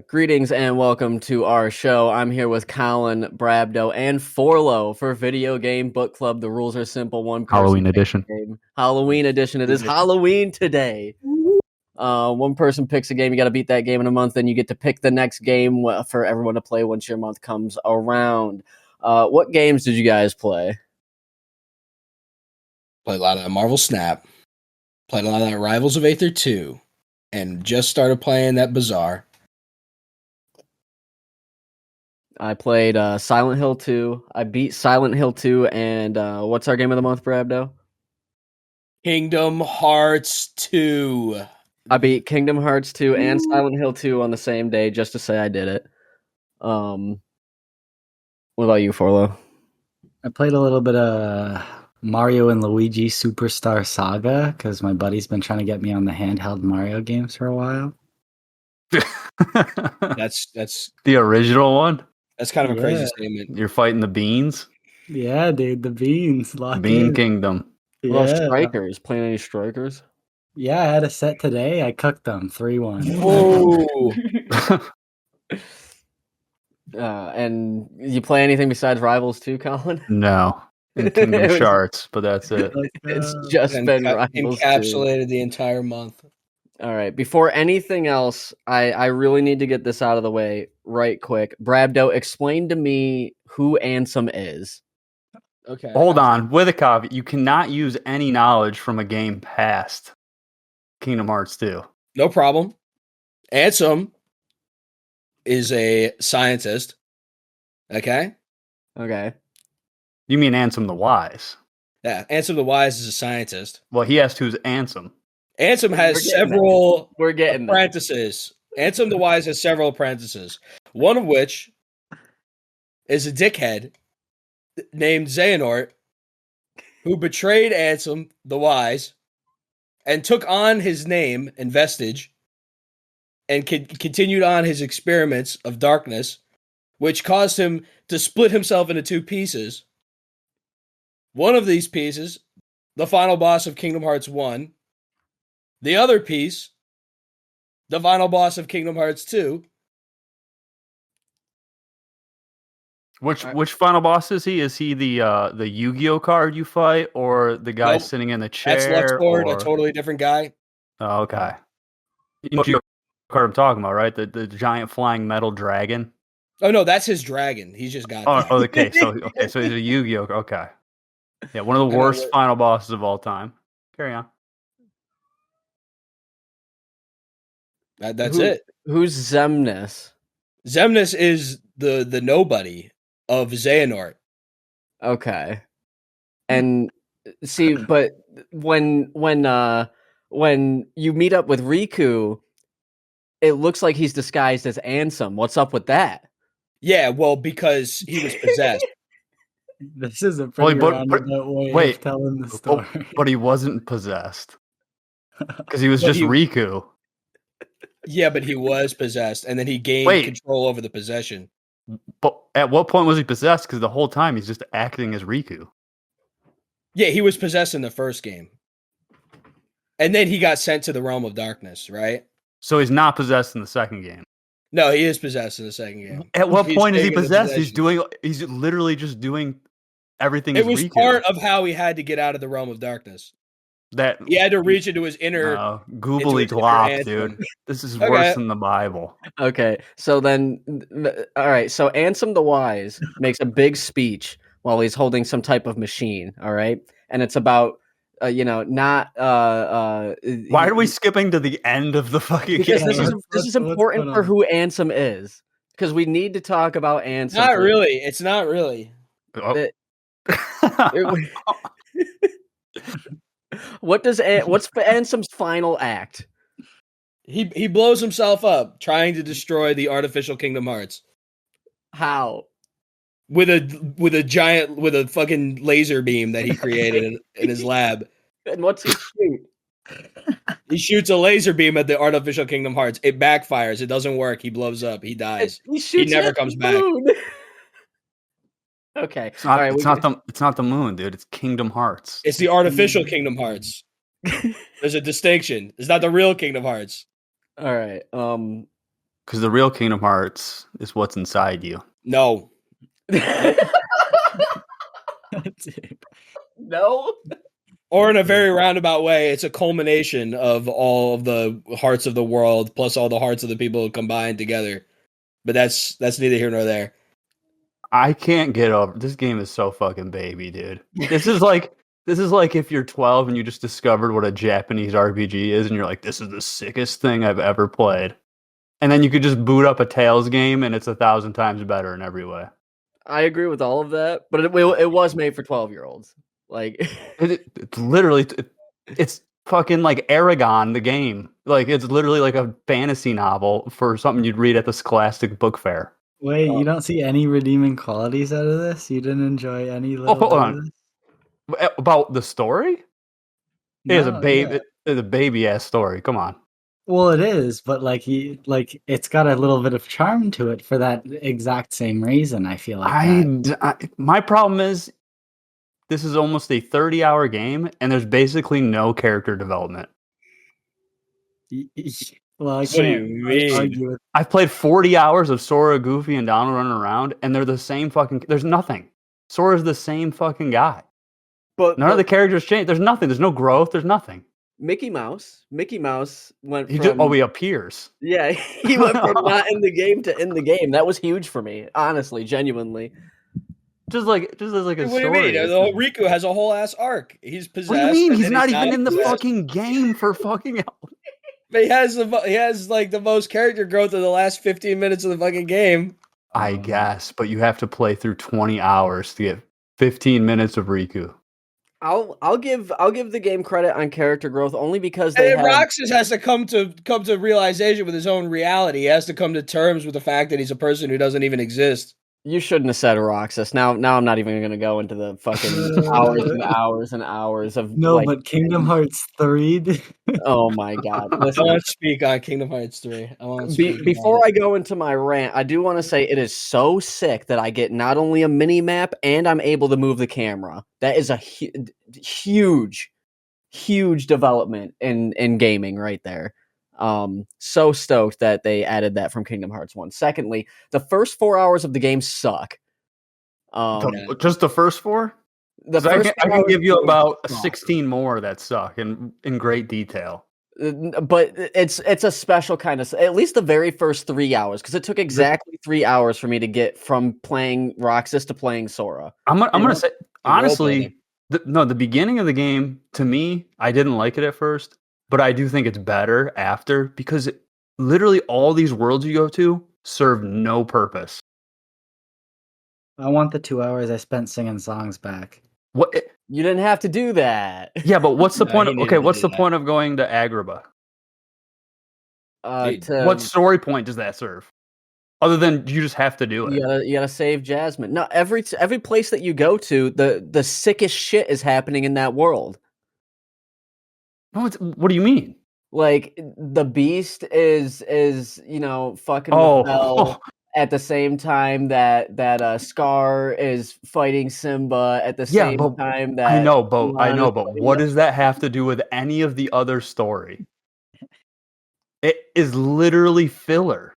Greetings and welcome to our show. I'm here with Colin, Brabdo, and Forlo for Video Game Book Club. The rules are simple. One person Halloween picks edition. a game. Halloween edition. It is Halloween today. One person picks a game. You got to beat that game in a month. Then you get to pick the next game for everyone to play once your month comes around. What games did you guys play? Played a lot of that Marvel Snap. Played a lot of that Rivals of Aether 2. And just started playing that Bazaar. I played Silent Hill 2. I beat Silent Hill 2. And what's our game of the month, Brabdo? Kingdom Hearts 2. I beat Kingdom Hearts 2 and Silent Hill 2 on the same day just to say I did it. What about you, Forlo? I played a little bit of Mario and Luigi Superstar Saga because my buddy's been trying to get me on the handheld Mario games for a while. That's the original one. That's kind of a crazy statement. You're fighting the beans. Yeah, dude, the beans. Bean Kingdom. Well, strikers. Playing any strikers? Yeah, I had a set today. I cooked them 3-1. Oh. And you play anything besides Rivals 2, Colin? No. And Kingdom Hearts, but that's it. It's just been Rivals 2. Encapsulated the entire month. All right. Before anything else, I really need to get this out of the way right quick. Brabdo, explain to me who Ansem is. Okay. Hold on. With a caveat, you cannot use any knowledge from a game past Kingdom Hearts 2. No problem. Ansem is a scientist. Okay? Okay. You mean Ansem the Wise? Yeah, Ansem the Wise is a scientist. Well, he asked who's Ansem. Ansem has several apprentices. Ansem the Wise has several apprentices. One of which is a dickhead named Xehanort, who betrayed Ansem the Wise and took on his name and vestige and continued on his experiments of darkness, which caused him to split himself into two pieces. One of these pieces, the final boss of Kingdom Hearts 1. The other piece, the final boss of Kingdom Hearts 2. Which final boss is he? Is he the Yu-Gi-Oh card you fight, or the guy sitting in the chair? That's Luxord, a totally different guy. Oh, okay. You know what card I'm talking about, right? The giant flying metal dragon. Oh no, that's his dragon. He's just got. Oh, okay. So he's a Yu-Gi-Oh. Okay. Yeah, one of the worst final bosses of all time. Carry on. That's it. Who's Xemnas? Xemnas is the nobody of Xehanort. Okay. And see, but when you meet up with Riku, it looks like he's disguised as Ansem. What's up with that? Yeah, well, because he was possessed. This is a pretty roundabout way of telling the story. But he wasn't possessed. Because he was just Riku. Yeah, but he was possessed, and then he gained control over the possession. But at what point was he possessed? Because the whole time he's just acting as Riku. Yeah, he was possessed in the first game. And then he got sent to the Realm of Darkness, right? So he's not possessed in the second game. No, he is possessed in the second game. At what point is he possessed? He's literally just doing everything. It was part of how he had to get out of the Realm of Darkness. That he had to reach into his inner goobly glop, dude. This is worse than the Bible. Okay, so then, all right. So Ansem the Wise makes a big speech while he's holding some type of machine. All right, and it's about not. Why are we skipping to the end of the fucking game? This is important for who Ansem is, because we need to talk about Ansem. Not really. It's not really. What's Ansem's final act? He blows himself up trying to destroy the artificial Kingdom Hearts. How? With a fucking laser beam that he created in his lab. And what's he shoot? He shoots a laser beam at the artificial Kingdom Hearts. It backfires. It doesn't work. He blows up. He dies. He never comes back. Okay. It's not the moon, dude. It's Kingdom Hearts. It's the artificial Kingdom Hearts. There's a distinction. It's not the real Kingdom Hearts. All right. Because the real Kingdom Hearts is what's inside you. No. No. Or in a very roundabout way, it's a culmination of all of the hearts of the world plus all the hearts of the people combined together. But that's neither here nor there. I can't get over this game is so fucking baby, dude. This is like if you're 12 and you just discovered what a Japanese RPG is and you're like, this is the sickest thing I've ever played. And then you could just boot up a Tales game and it's 1,000 times better in every way. I agree with all of that, but it was made for 12-year-olds. Like It's literally it's fucking like Aragon the game. Like it's literally like a fantasy novel for something you'd read at the Scholastic Book Fair. Wait, you don't see any redeeming qualities out of this? You didn't enjoy any little hold bit on. of this? About the story? It is a No, baby. yeah. It's a baby ass story. Come on. Well, it is, but it's got a little bit of charm to it for that exact same reason. I feel like My problem is this is almost a 30-hour game and there's basically no character development. Well, I What do can't you mean? argue with. I've played 40 hours of Sora, Goofy, and Donald running around, and they're the same fucking. There's nothing. Sora's the same fucking guy. but None of the characters change. There's nothing. There's no growth. There's nothing. Mickey Mouse went He from he appears. yeah, he went from not in the game to in the game. That was huge for me, honestly, genuinely. Just like a What do you story. mean? The whole Riku has a whole ass arc. He's possessed. What do you mean? and He's then not even in the possessed. fucking game for fucking. But he has like the most character growth in the last 15 minutes of the fucking game. I guess, but you have to play through 20 hours to get 15 minutes of Riku. I'll give the game credit on character growth only because they And have, Roxas has to come to realization with his own reality. He has to come to terms with the fact that he's a person who doesn't even exist. you shouldn't have said Roxas. Now I'm not even going to go into the fucking hours and hours and hours of No, like, but Kingdom Hearts 3. oh my god. I Listen, want to speak on Kingdom Hearts 3. before I go into my rant, I do want to say it is so sick that I get not only a mini map and I'm able to move the camera. That is a huge development in gaming right there. So stoked that they added that from Kingdom Hearts 1. Secondly, the first 4 hours of the game suck. Just the first 4? The 'Cause I first can 4 hours give you of the game about suck. 16 more that suck in great detail. But it's a special kind of, at least the very first 3 hours, because it took exactly 3 hours for me to get from playing Roxas to playing Sora. I'm gonna say honestly, role-playing. the beginning of the game to me, I didn't like it at first, but I do think it's better after because literally all these worlds you go to serve no purpose. I want the 2 hours I spent singing songs back. What? You didn't have to do that. Yeah, but what's the No, point? he needed Okay, to what's do the that. point of going to Agrabah? What To, story point does that serve? Other than you just have to do it. you gotta save Jasmine. No, every place that you go to, the sickest shit is happening in that world. No, what do you mean? Like the Beast is fucking Oh, with Belle at the same time that Scar is fighting Simba at the Yeah, same but time that I know, but Mulan is fighting what the- does that have to do with any of the other story? It is literally filler.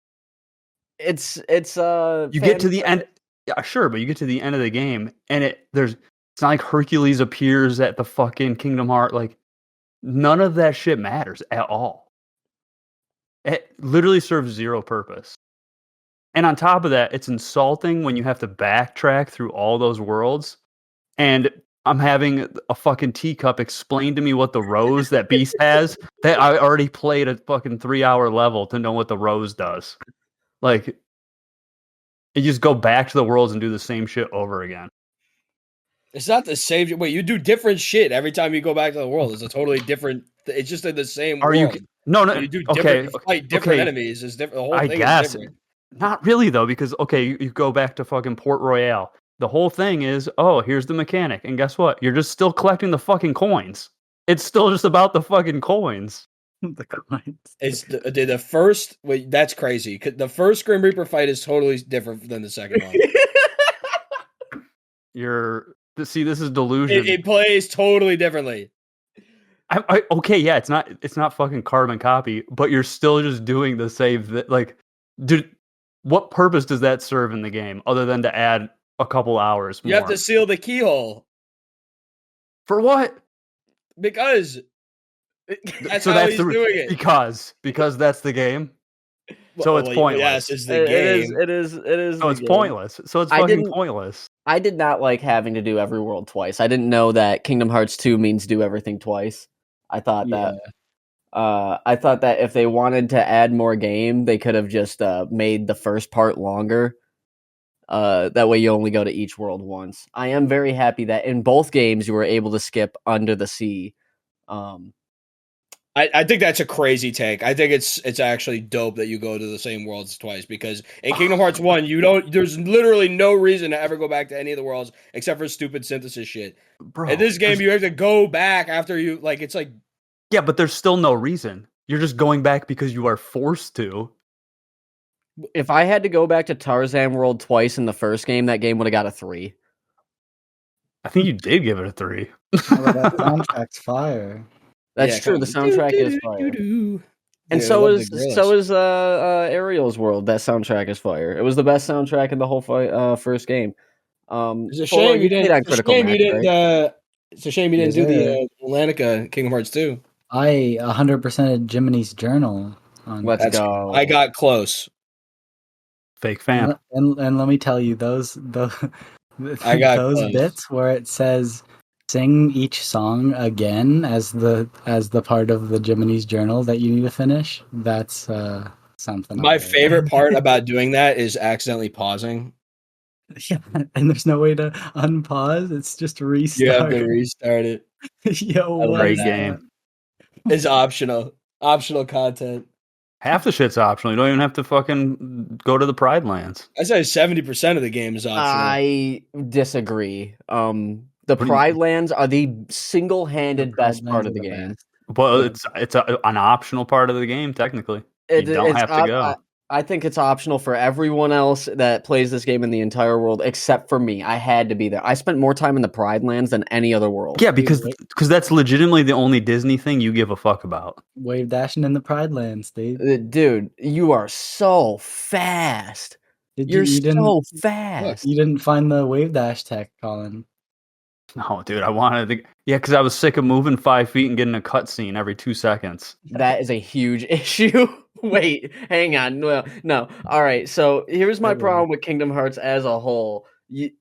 It's You get to the end, yeah, sure, but you get to the end of the game, and it's not like Hercules appears at the fucking Kingdom Heart. Like none of that shit matters at all. It literally serves zero purpose. And on top of that, it's insulting when you have to backtrack through all those worlds, and I'm having a fucking teacup explain to me what the rose that Beast has that I already played a fucking 3-hour level to know what the rose does. Like, you just go back to the worlds and do the same shit over again. It's not the same. Wait, you do different shit every time you go back to the world. It's a totally different. It's just in the same Are world. you? No. You do Okay. different, you fight different okay. enemies. It's different. The whole I thing guess is different. not really though, because you go back to fucking Port Royale. The whole thing is, oh, here's the mechanic, and guess what? You're just still collecting the fucking coins. It's still just about the fucking coins. The coins. It's the first. Wait, that's crazy. 'Cause the first Grim Reaper fight is totally different than the second one. See, this is delusion. It plays totally differently. Okay, yeah, it's not fucking carbon copy, but you're still just doing the same. Like Dude, what purpose does that serve in the game other than to add a couple hours more? You have to seal the keyhole For what? because that's So how that's he's the doing it. because that's the game. So it's pointless. Yes, it's the game. It is. So it's pointless. So it's I fucking didn't- pointless. I did not like having to do every world twice. I didn't know that Kingdom Hearts 2 means do everything twice. I thought that if they wanted to add more game, they could have just made the first part longer. That way you only go to each world once. I am very happy that in both games you were able to skip Under the Sea. I think that's a crazy take. I think it's actually dope that you go to the same worlds twice because in Kingdom Hearts 1, there's literally no reason to ever go back to any of the worlds except for stupid synthesis shit. Bro, In this game, you have to go back after you it's like yeah, but there's still no reason. You're just going back because you are forced to. If I had to go back to Tarzan World twice in the first game, that game would have got a 3. I think you did give it a 3. Oh, that soundtrack's fire. That's yeah, true. The soundtrack is fire. And so is Ariel's World. That soundtrack is fire. It was the best soundtrack in the whole first game. It's a Fuller, shame you played on didn't. It's a Critical shame you Mass, didn't. right? It's a shame you didn't Yes, do sir. the Atlantica Kingdom Hearts 2. I 100%ed Jiminy's Journal. Let's go. I got close. Fake fam. And let me tell you, those I got those close. bits where it says sing each song again as the part of the Jiminy's Journal that you need to finish. That's something. My I- favorite part about doing that is accidentally pausing. Yeah, and there's no way to unpause. It's just restart. You have to restart it. Yo, I love what Great is game. It's optional. Optional content. Half the shit's optional. You don't even have to fucking go to the Pride Lands. I say 70% of the game is optional. I disagree. The do you- Pride Lands are the The single-handed best Pride part Lands of the are game. best. But Yeah. it's an optional part of the game, technically. You don't have to go. I think it's optional for everyone else that plays this game in the entire world, except for me. I had to be there. I spent more time in the Pride Lands than any other world. Yeah, because that's legitimately the only Disney thing you give a fuck about. Wave dashing in the Pride Lands, Steve. Dude, you are so fast. You're so fast. You didn't find the wave dash tech, Colin. No, dude, I wanted to. Yeah, because I was sick of moving 5 feet and getting a cutscene every 2 seconds. That is a huge issue. Wait, hang on. No. All right. So here's my Everyone. problem with Kingdom Hearts as a whole. It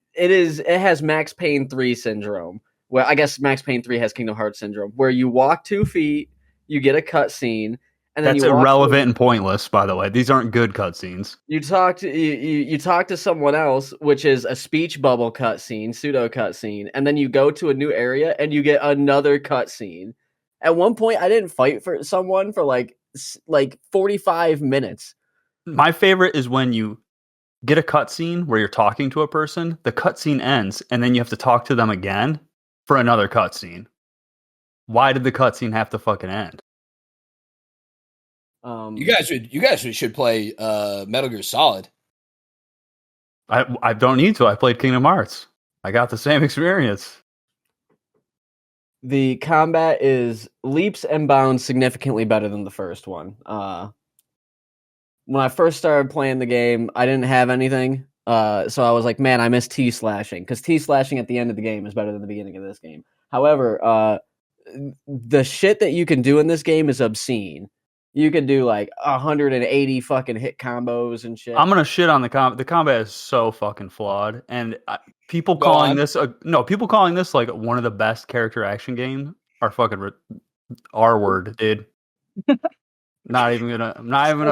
has Max Payne 3 syndrome. Well, I guess Max Payne 3 has Kingdom Hearts syndrome, where you walk 2 feet, you get a cutscene, and then That's you walk irrelevant and pointless, by the way. These aren't good cutscenes. You talk to you talk to someone else, which is a speech bubble cutscene, pseudo cutscene, and then you go to a new area and you get another cutscene. At one point, I didn't fight for someone for like 45 minutes. My favorite is when you get a cutscene where you're talking to a person, the cutscene ends, and then you have to talk to them again for another cutscene. Why did the cutscene have to fucking end? You guys should play Metal Gear Solid. I don't need to. I played Kingdom Hearts. I got the same experience. The combat is leaps and bounds significantly better than the first one. When I first started playing the game, I didn't have anything. So I was like, man, I miss T-slashing. Because T-slashing at the end of the game is better than the beginning of this game. However, the shit that you can do in this game is obscene. You can do like 180 fucking hit combos and shit. I'm gonna shit on the combat. The combat is so fucking flawed, and people Go calling on. this people calling this like one of the best character action games are fucking R word, dude. I'm not even gonna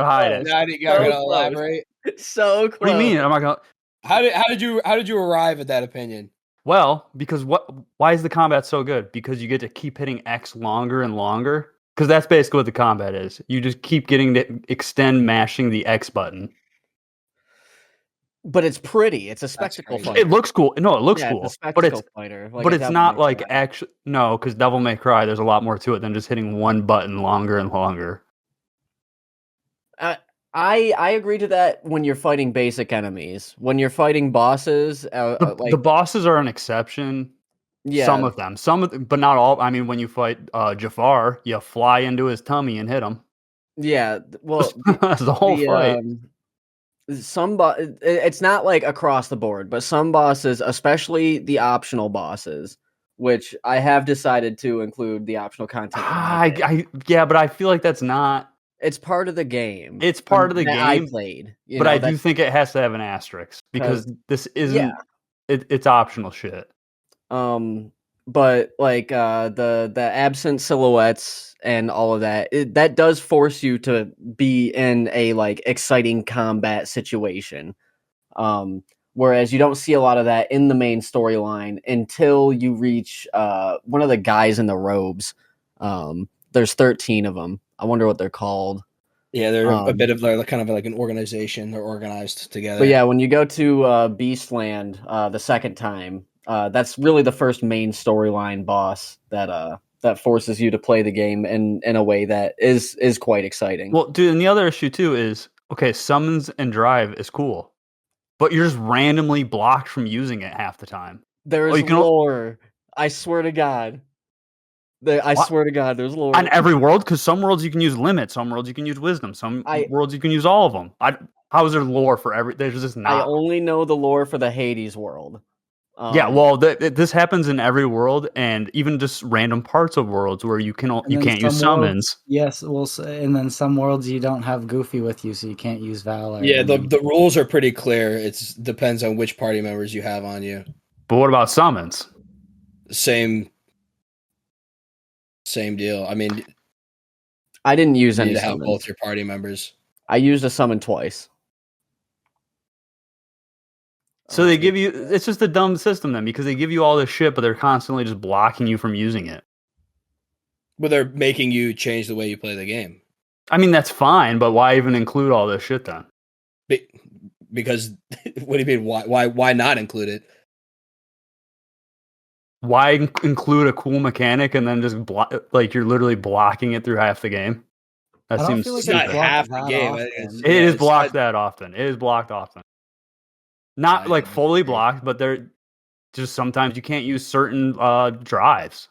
hide it. Now you gotta So close. elaborate. So close. What do you mean? I'm not gonna. How did you arrive at that opinion? Well, because why is the combat so good? Because you get to keep hitting X longer and longer. Because that's basically what the combat is. You just keep getting to extend mashing the X button. But it's pretty. It's a spectacle crazy. fighter. It looks cool. No, it looks Yeah, cool. It's a But spectacle it's fighter. but a it's Devil not May like Cry. actually no, because Devil May Cry. There's a lot more to it than just hitting one button longer and longer. I agree to that when you're fighting basic enemies. When you're fighting bosses, The bosses are an exception. yeah, Some of them, but not all. I mean, when you fight Jafar, you fly into his tummy and hit him. yeah. Well, That's the whole fight. It's not like across the board, but some bosses, especially the optional bosses, which I have decided to include the optional content. Yeah, but I feel like that's not. It's part of the game. It's part of the that I game, played, but I do think it has to have an asterisk because this isn't. It's optional shit. But like the absent silhouettes and all of that, that does force you to be in a like exciting combat situation. Whereas you don't see a lot of that in the main storyline until you reach one of the guys in the robes. There's 13 of them. I wonder what they're called. Yeah, they're a bit of like kind of like an organization. They're organized together. But yeah, when you go to Beastland the second time, that's really the first main storyline boss that forces you to play the game in a way that is quite exciting. Well, dude, and the other issue too is okay, summons and drive is cool, but you're just randomly blocked from using it half the time. There's lore. I swear to God. I swear to God, there's lore. On every world? Because some worlds you can use limit, some worlds you can use wisdom, some worlds you can use all of them. How is there lore for every? There's just not. I only know the lore for the Hades world. Yeah, well, this happens in every world, and even just random parts of worlds where you can't use summons. Yes, well, and then some worlds you don't have Goofy with you, so you can't use Valor. Yeah, the rules are pretty clear. It depends on which party members you have on you. But what about summons? Same deal. I mean, I didn't use any to summons. have both your party members. I used a summon twice. So they give you, it's just a dumb system then, because they give you all this shit, but they're constantly just blocking you from using it. But they're making you change the way you play the game. I mean, that's fine, but why even include all this shit then? Because, what do you mean? Why not include it? Why include a cool mechanic and then just like you're literally blocking it through half the game? That seems it's not half the game. It is blocked that often. It is blocked often. Not like fully blocked, but they're just sometimes you can't use certain drives.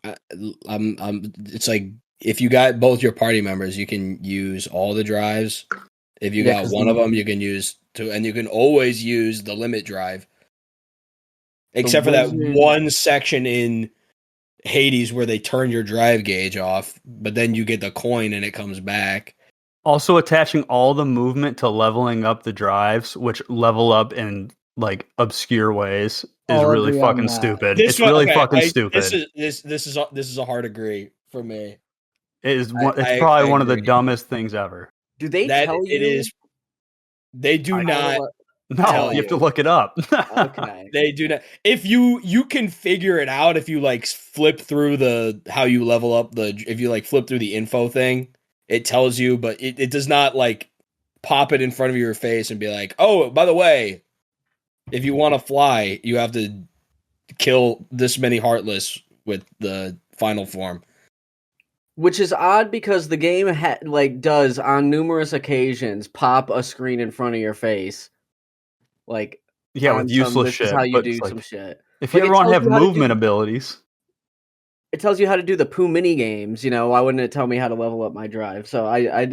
It's like if you got both your party members, you can use all the drives. If you got one of them, you can use two, and you can always use the limit drive. Except for that one section in Hades where they turn your drive gauge off, but then you get the coin and it comes back. Also, attaching all the movement to leveling up the drives, which level up in like obscure ways, is really fucking stupid. It's really fucking stupid. This is a hard agree for me. It's probably one of the dumbest things ever. Do they tell you? It is. They do not. No, you have to look it up. Okay. They do not. If you can figure it out if you like flip through how you level up if you like flip through the info thing, it tells you, but it does not like pop it in front of your face and be like, oh, by the way, if you want to fly, you have to kill this many Heartless with the final form. Which is odd because the game does on numerous occasions pop a screen in front of your face. Like, yeah, with useless shit. This is how you do some shit. If you ever want to have movement abilities, it tells you how to do the Pooh mini games. You know, why wouldn't it tell me how to level up my drive? So I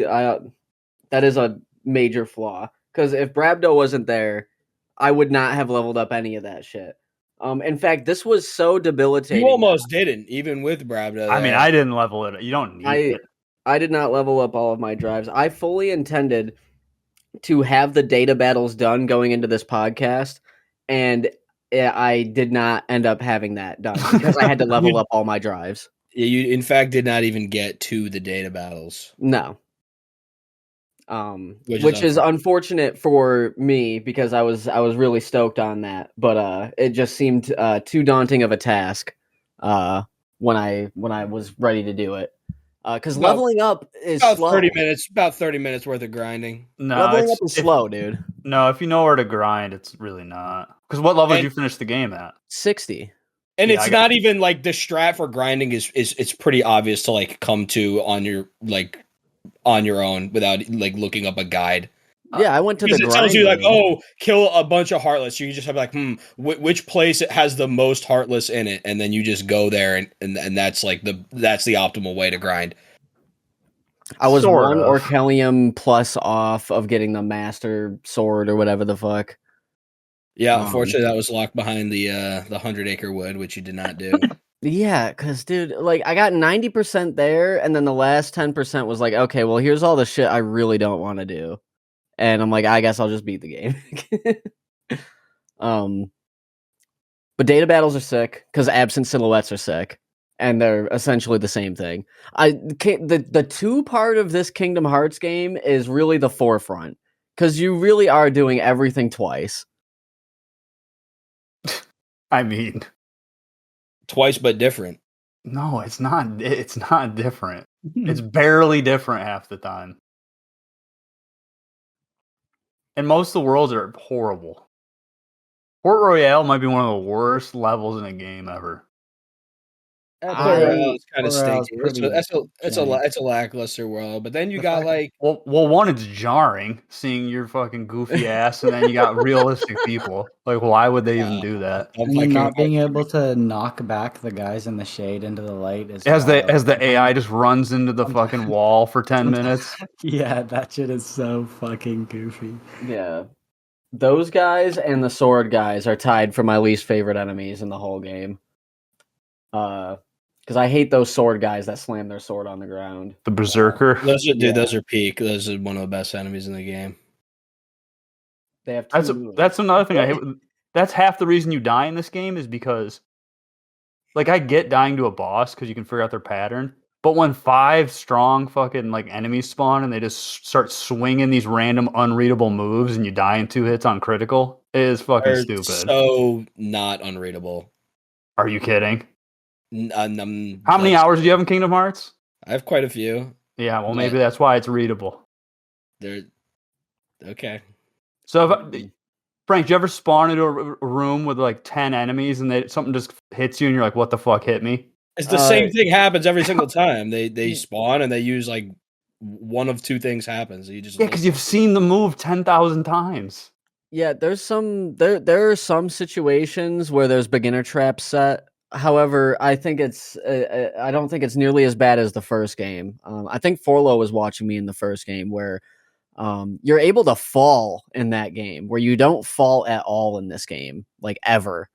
that is a major flaw. Because if Brabdo wasn't there, I would not have leveled up any of that shit. In fact, this was so debilitating. You almost didn't, even with Brabdo. I mean, I didn't level it. You don't need it. I did not level up all of my drives. I fully intended to have the data battles done going into this podcast, and I did not end up having that done because I had to level up all my drives. You, in fact, did not even get to the data battles. No. Which is unfortunate for me because I was really stoked on that, but it just seemed too daunting of a task when I was ready to do it. Because leveling up is about slow. 30 minutes. About 30 minutes worth of grinding. No, leveling up is slow, dude. No, if you know where to grind, it's really not. Because what level did you finish the game at? 60. And it's not even like the strat for grinding is it's pretty obvious to like come to on your own without like looking up a guide. Yeah, I went to the grind. It tells you like, oh, kill a bunch of Heartless. You can just have like, which place it has the most Heartless in it, and then you just go there, and that's like that's the optimal way to grind. I was Sort one of. Orchelium plus off of getting the Master Sword or whatever the fuck. Yeah, unfortunately, that was locked behind the 100-acre wood, which you did not do. Yeah, because dude, like I got 90% there, and then the last 10% was like, okay, well, here's all the shit I really don't want to do, and I'm like, I guess I'll just beat the game. But data battles are sick because absent silhouettes are sick, and they're essentially the same thing. The two part of this Kingdom Hearts game is really the forefront because you really are doing everything twice. I mean, Twice, but different. no, it's not. It's not different. It's barely different half the time. And most of the worlds are horrible. Port Royale might be one of the worst levels in a game ever. Port Royale is kind of Port Royale's stinky. It's a lackluster world. But then you got like Well, one, it's jarring seeing your fucking goofy ass, and then you got realistic people. Like, why would they even do that? don't And play then Kingdom not being Hearts. able to knock back the guys in the shade into the light is As wild. the AI just runs into the fucking wall for 10 minutes. Yeah, that shit is so fucking goofy. Yeah, those guys and the sword guys are tied for my least favorite enemies in the whole game. Because I hate those sword guys that slam their sword on the ground. The Berserker. Those are peak. Those are one of the best enemies in the game. They have two moves. That's another thing I hate. That's half the reason you die in this game is because, like, I get dying to a boss because you can figure out their pattern. But when 5 strong fucking like enemies spawn and they just start swinging these random unreadable moves and you die in 2 hits on critical, it is fucking They're stupid. so not unreadable. Are you kidding? How How many hours do you have in Kingdom Hearts? I have quite a few. Yeah, well, maybe that's why it's readable. They're okay. So, Frank, do you ever spawn into a room with like 10 enemies and something just hits you and you're like, what the fuck hit me? It's the same thing happens every single time. They spawn and they use like one of two things happens. You just Yeah, because you've seen the move 10,000 times. Yeah, there's there are some situations where there's beginner traps set. However, I think I don't think it's nearly as bad as the first game. I think Forlo was watching me in the first game where you're able to fall in that game where you don't fall at all in this game, like ever.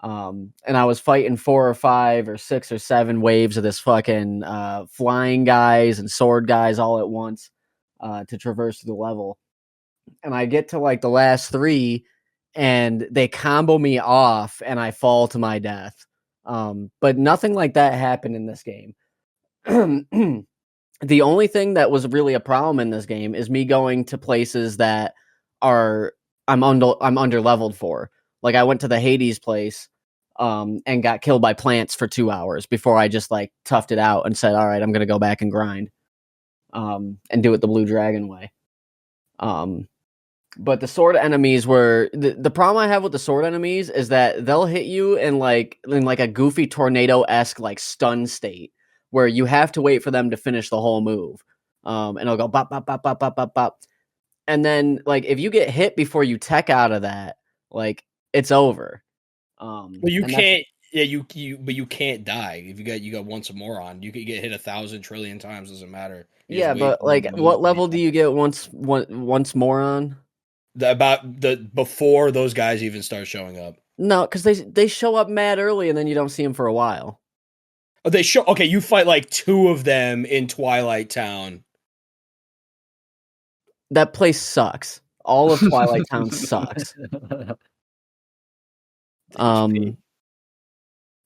And I was fighting 4 or 5 or 6 or 7 waves of this fucking flying guys and sword guys all at once to traverse the level. And I get to like the last 3 and they combo me off and I fall to my death. But nothing like that happened in this game. The only thing that was really a problem in this game is me going to places that I'm under leveled for. Like I went to the Hades place and got killed by plants for 2 hours before I just like toughed it out and said, all right, I'm going to go back and grind and do it the Blue Dragon way. But the sword enemies were the problem I have with the sword enemies is that they'll hit you in like a goofy tornado-esque like stun state where you have to wait for them to finish the whole move. And it'll go bop bop bop bop bop bop bop. And then like if you get hit before you tech out of that, like it's over. But you can't. Yeah, but you can't die if you got once more on. You could get hit 1,000 trillion times. Doesn't matter. Yeah, but like, what level do you get once more on? Before those guys even start showing up. No, because they show up mad early and then you don't see them for a while. Oh, they show. Okay, you fight like 2 of them in Twilight Town. That place sucks. All of Twilight Town sucks.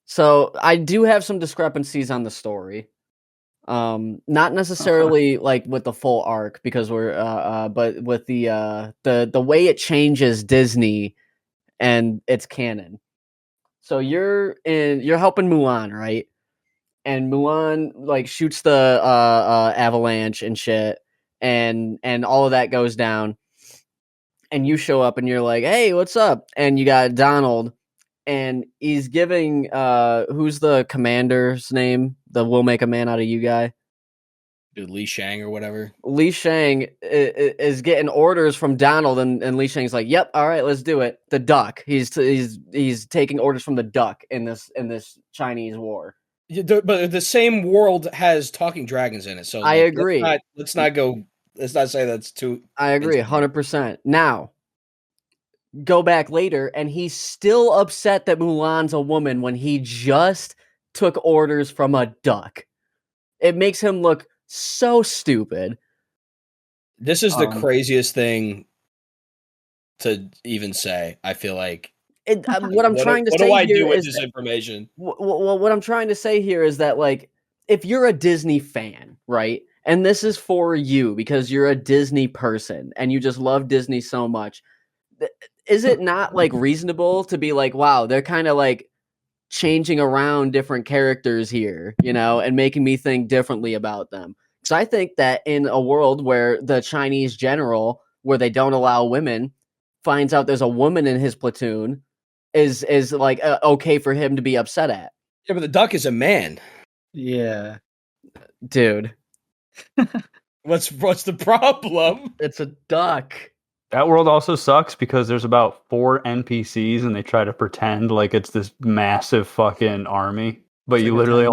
So I do have some discrepancies on the story. Not necessarily like with the full arc because but with the way it changes Disney and its canon. So you're helping Mulan, right? And Mulan like shoots the avalanche and shit, and all of that goes down. And you show up and you're like, "Hey, what's up?" And you got Donald, and he's giving who's the commander's name? The "We'll make a man out of you" guy. Dude, Li Shang or whatever. Li Shang is getting orders from Donald, and Li Shang's like, "Yep, all right, let's do it." The duck. He's taking orders from the duck in this Chinese war. But the same world has talking dragons in it. So I agree. Let's not say that's too. I agree, 100%. Now, go back later, and he's still upset that Mulan's a woman when he just took orders from a duck. It makes him look so stupid. This is the craziest thing to even say. I feel like what I'm trying to say what do I here do with is this information? what I'm trying to say here is that, like, if you're a Disney fan, right, and this is for you because you're a Disney person and you just love Disney so much, is it not like reasonable to be like, wow, they're kind of like changing around different characters here, you know, and making me think differently about them? Because I think that in a world where the Chinese general, where they don't allow women, finds out there's a woman in his platoon, is like okay for him to be upset at. Yeah, but the duck is a man. Yeah. Dude, What's the problem? it's a duck. That world also sucks because there's about 4 NPCs and they try to pretend like it's this massive fucking army, but It's you like a literally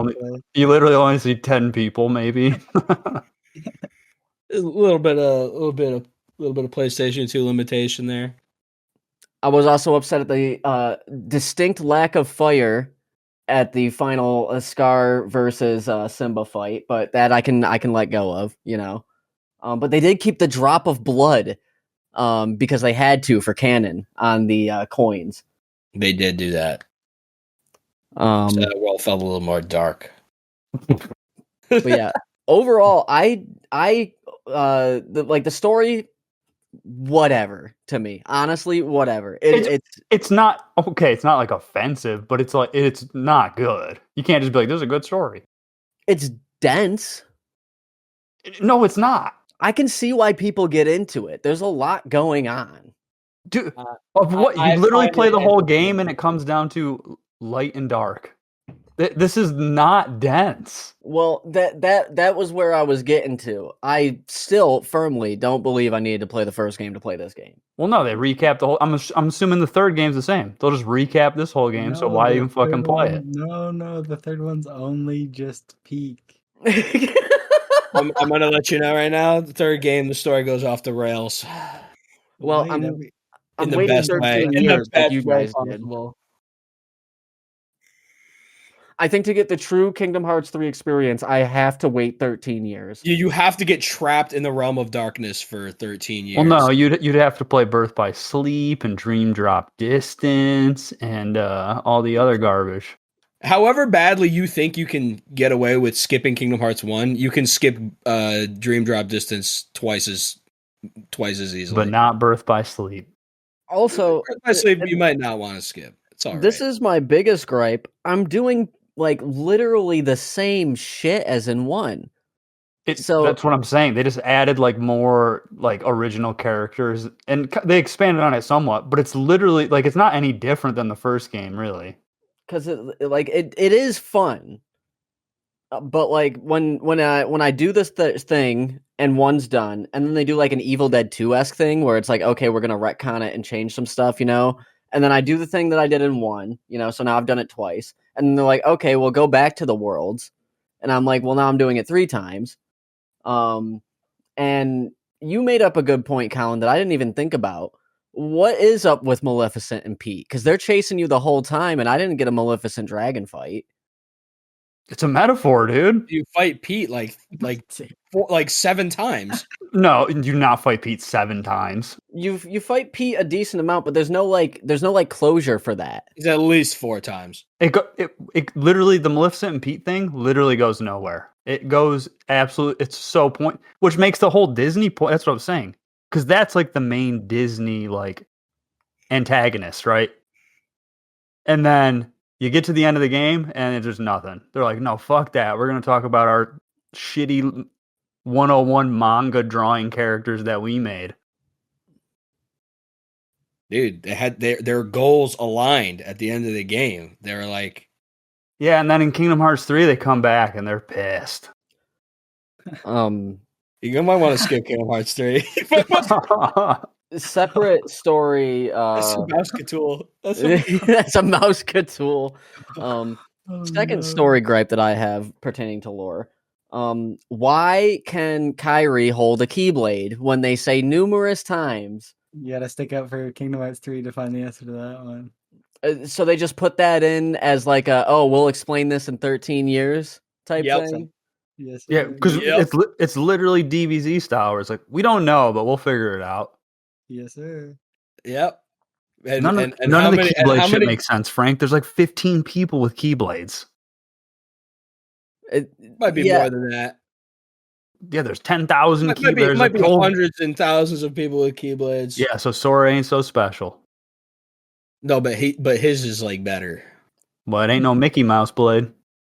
tiny only see 10 people maybe. A little bit of PlayStation 2 limitation there. I was also upset at the distinct lack of fire at the final Scar versus Simba fight, but that I can let go of, you know. But they did keep the drop of blood because they had to for canon on the coins. They did do that. So that world felt a little more dark. But yeah, overall, the story, whatever to me. Honestly, whatever. It's not okay. It's not like offensive, but it's like it's not good. You can't just be like, "This is a good story." It's dense. No, it's not. I can see why people get into it. There's a lot going on. Dude, of what you literally play the whole game and it comes down to light and dark. This is not dense. Well, that was where I was getting to. I still firmly don't believe I needed to play the first game to play this game. Well, no, they recap the whole. I'm assuming the third game's the same. They'll just recap this whole game. So why even fucking play it? No, the third one's only just peak. I'm gonna let you know right now. The third game, the story goes off the rails. Well, Wait, I'm in the waiting best 13 way. In the years like best you way guys did. possible. I think to get the true Kingdom Hearts 3 experience, I have to wait 13 years. You have to get trapped in the realm of darkness for 13 years. Well, no, you'd have to play Birth by Sleep and Dream Drop Distance and all the other garbage. However badly you think you can get away with skipping Kingdom Hearts 1, you can skip Dream Drop Distance twice as easily. But not Birth by Sleep. Also, Birth by Sleep, you might not want to skip. It's all right. This is my biggest gripe. I'm doing like literally the same shit as in 1. So that's what I'm saying. They just added like more like original characters and they expanded on it somewhat, but it's literally like it's not any different than the first game, really. Because it is fun, but like when I do this thing and 1's done, and then they do like an Evil Dead 2-esque thing where it's like, okay, we're gonna retcon it and change some stuff, you know, and then I do the thing that I did in 1, you know, so now I've done it twice, and then they're like, okay, we'll go back to the worlds, and I'm like, well, now I'm doing it 3 times, and you made up a good point, Colin, that I didn't even think about. What is up with Maleficent and Pete? Because they're chasing you the whole time, and I didn't get a Maleficent dragon fight. It's a metaphor, dude. You fight Pete like 7 times. No, you do not fight Pete 7 times. You fight Pete a decent amount, but there's no closure for that. It's at least 4 times. It literally, the Maleficent and Pete thing literally goes nowhere. It goes it's so point, which makes the whole Disney point. That's what I'm saying. Because that's like the main Disney like antagonist, right? And then you get to the end of the game and it's just nothing. They're like, no, fuck that. We're going to talk about our shitty 101 manga drawing characters that we made. Dude, they had their goals aligned at the end of the game. They were like, yeah, and then in Kingdom Hearts 3 they come back and they're pissed. You might want to skip Kingdom Hearts 3. Separate story. That's a mouse Cthulhu. That's a mouse Cthulhu. Second story gripe that I have pertaining to lore. Why can Kyrie hold a Keyblade when they say numerous times? You gotta stick out for Kingdom Hearts 3 to find the answer to that one. So they just put that in as like we'll explain this in 13 years type Yep. thing. Yes. Yeah, sir. because Yep. it's literally DBZ style. Where it's like we don't know, but we'll figure it out. Yes, sir. Yep. And None and, of, and none how of the many? And Keyblade how shit many? makes sense, Frank. There's like 15 people with Keyblades. It Might be yeah, more than that. Yeah, there's 10,000 Might Keyblades. be, There's might a be whole- hundreds and thousands of people with Keyblades. Yeah, so Sora ain't so special. No, but his is like better. But it ain't no Mickey Mouse blade.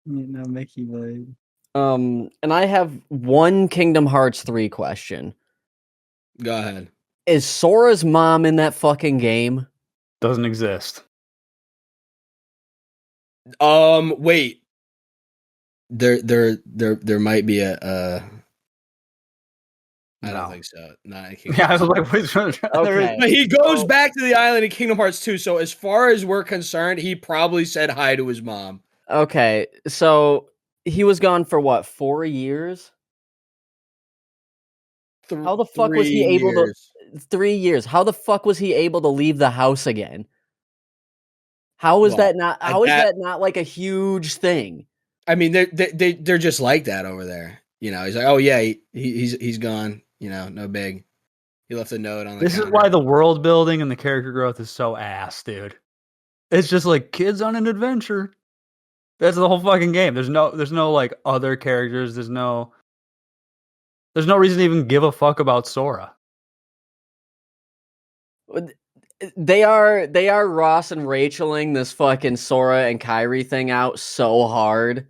No, Mickey Blade. and I have one Kingdom Hearts 3 question. Go ahead. Is Sora's mom in that fucking game? Doesn't exist. Wait. There might be a. I don't No. think so. Not in Yeah, I was like, wait, there is- Okay. But he goes back to the island in Kingdom Hearts 2. So as far as we're concerned, he probably said hi to his mom. Okay, so he was gone for what, 4 years? How the fuck was he 3 able to- years. 3 years. How the fuck was he able to leave the house again? How is Well, that not? How is that- that not like a huge thing? I mean, they're just like that over there. You know, he's like, oh yeah, he's gone. You know, no big. He left a note on the. This is counter. why the world building and the character growth is so ass, dude. It's just like kids on an adventure. That's the whole fucking game. There's no like other characters. There's no reason to even give a fuck about Sora. They are Ross and Racheling this fucking Sora and Kyrie thing out so hard.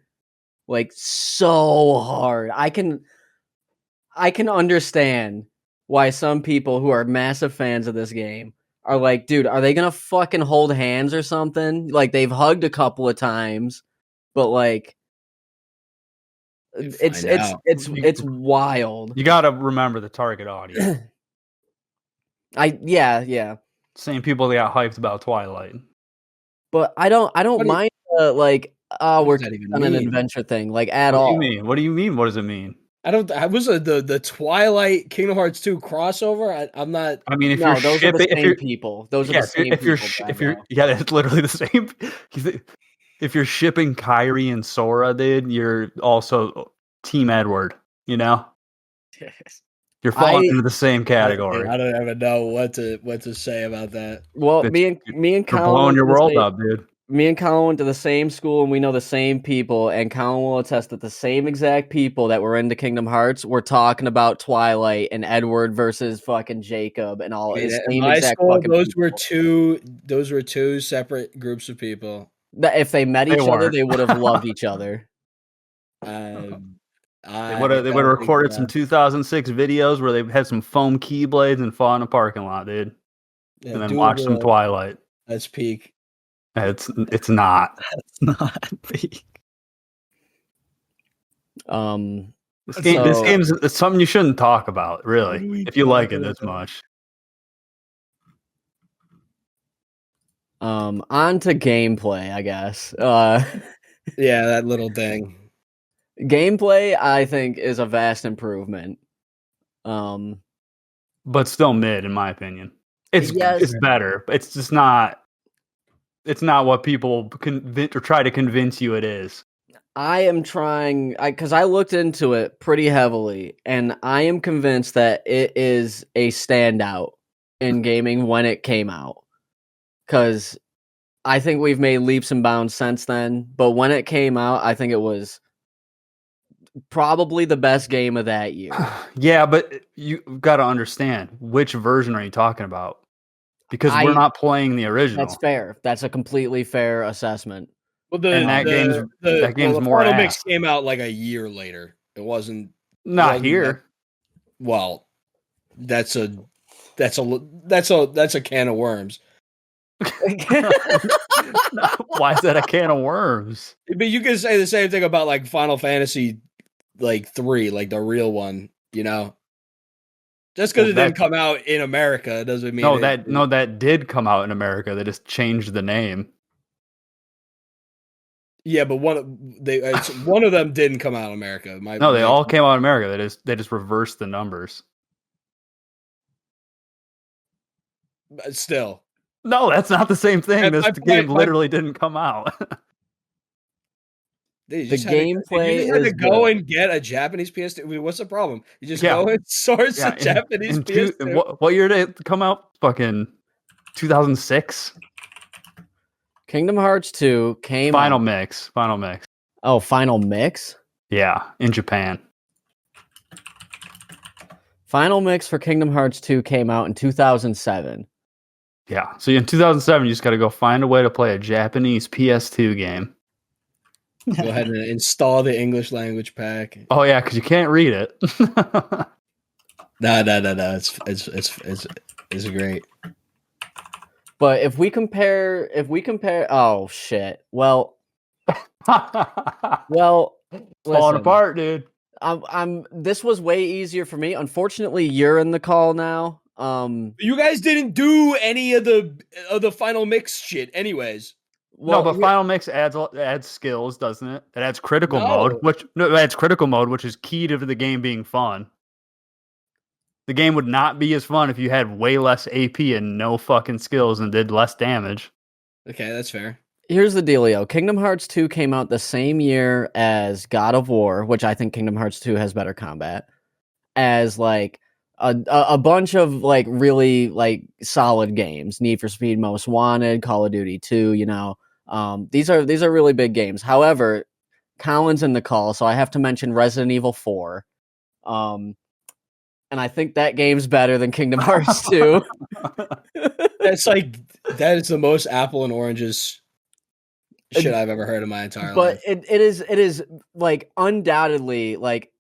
Like so hard. I can understand why some people who are massive fans of this game are like, dude, are they gonna fucking hold hands or something? Like they've hugged a couple of times, but like it's find out. it's wild. You got to remember the target audience. Yeah. Same people that got hyped about Twilight. But I don't What do you- mind What we're does that even on an mean? adventure thing like at What all. do you mean? What do you mean? What does it mean? I don't. I was the Twilight Kingdom Hearts 2 crossover. I'm not. I mean, if No, you're those are the shipping, same people. Those are the same if you're, people. if you're, yeah, it's literally the same. If you're shipping Kyrie and Sora, dude, you're also Team Edward. You know, you're falling into the same category. I don't even know what to say about that. Well, It's- me and You're Colin blowing went your to the world same- up, dude. Me and Colin went to the same school, and we know the same people. And Colin will attest that the same exact people that were into Kingdom Hearts were talking about Twilight and Edward versus fucking Jacob and all. I mean, the in same my exact school, fucking those were people. two separate groups of people. That if they met They each other, weren't. they would have loved each other. They I would have don't recorded think some 2006 videos where they had some foam keyblades and fought in a parking lot, dude, yeah, and then dude, watched some Twilight. That's peak. It's not. It's not big. This game's it's something you shouldn't talk about, What do really, we if you like it talk this about? much. On to gameplay, I guess. Yeah, that little thing. Gameplay, I think, is a vast improvement. But still mid, in my opinion. It's Yes. better, but it's just not. It's not what people convince or try to convince you it is. I am trying, because I looked into it pretty heavily, and I am convinced that it is a standout in gaming when it came out. Because I think we've made leaps and bounds since then, but when it came out, I think it was probably the best game of that year. Yeah, but you got to understand, which version are you talking about? Because we're not playing the original. That's fair. That's a completely fair assessment. Well, And that game's the more Final ass. Mix came out like a year later. It wasn't. Not wasn't here. Well, that's a can of worms. Why is that a can of worms? But you can say the same thing about like Final Fantasy, like 3, like the real one. You know, just because Well, it didn't come out in America doesn't mean that did come out in America. They just changed the name. Yeah, but one of them didn't come out in America. No, they all came out in America. They just reversed the numbers. Still. No, that's not the same thing. This game literally didn't come out. The gameplay had to go and get a Japanese PS2. I mean, what's the problem? You just go and source a Japanese PS2. What year did it come out? Fucking 2006. Kingdom Hearts 2 came Final out. Mix. Oh, Final Mix? Yeah, in Japan. Final Mix for Kingdom Hearts 2 came out in 2007. Yeah, so in 2007, you just got to go find a way to play a Japanese PS2 game. Go ahead and install the English language pack. Oh yeah, because you can't read it. No. It's great. But if we compare, oh shit. Well, falling apart, dude. This was way easier for me. Unfortunately, you're in the call now. You guys didn't do any of the Final Mix shit, anyways. Well, no, but Final Mix adds skills, doesn't it? It adds critical mode, it adds critical mode, which is key to the game being fun. The game would not be as fun if you had way less AP and no fucking skills and did less damage. Okay, that's fair. Here's the dealio. Kingdom Hearts 2 came out the same year as God of War, which I think Kingdom Hearts 2 has better combat, as like a bunch of like really like solid games. Need for Speed Most Wanted, Call of Duty 2, you know. These are really big games. However, Colin's in the call, so I have to mention Resident Evil 4. And I think that game's better than Kingdom Hearts 2. That is the most apple and oranges shit I've ever heard in my entire life. But it is like undoubtedly like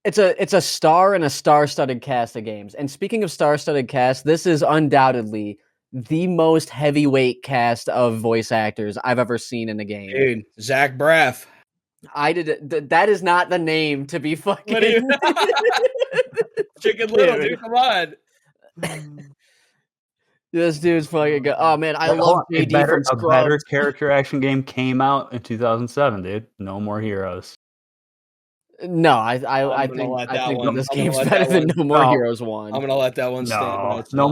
it's a star and a star-studded cast of games. And speaking of star-studded cast, this is undoubtedly the most heavyweight cast of voice actors I've ever seen in a game. Dude, Zach Braff. That is not the name to be fucking. Chicken Little, dude, come on. This dude's fucking good. Oh man, I love JD from Scrubs. A better character action game came out in 2007, dude. No More Heroes. No, I think this game's better than No More Heroes 1. I'm gonna let that one stand. No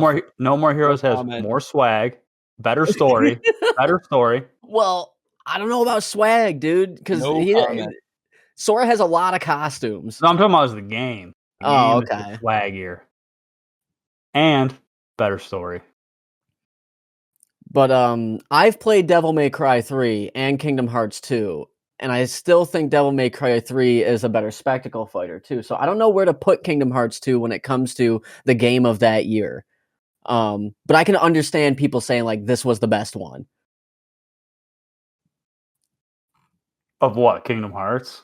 More Heroes has more swag, better story, better story. Well, I don't know about swag, dude, because Sora has a lot of costumes. No, I'm talking about as the game. Okay. Swaggier. And better story. But I've played Devil May Cry 3 and Kingdom Hearts 2, and I still think Devil May Cry 3 is a better spectacle fighter too. So I don't know where to put Kingdom Hearts 2 when it comes to the game of that year. But I can understand people saying like this was the best one. Of what? Kingdom Hearts?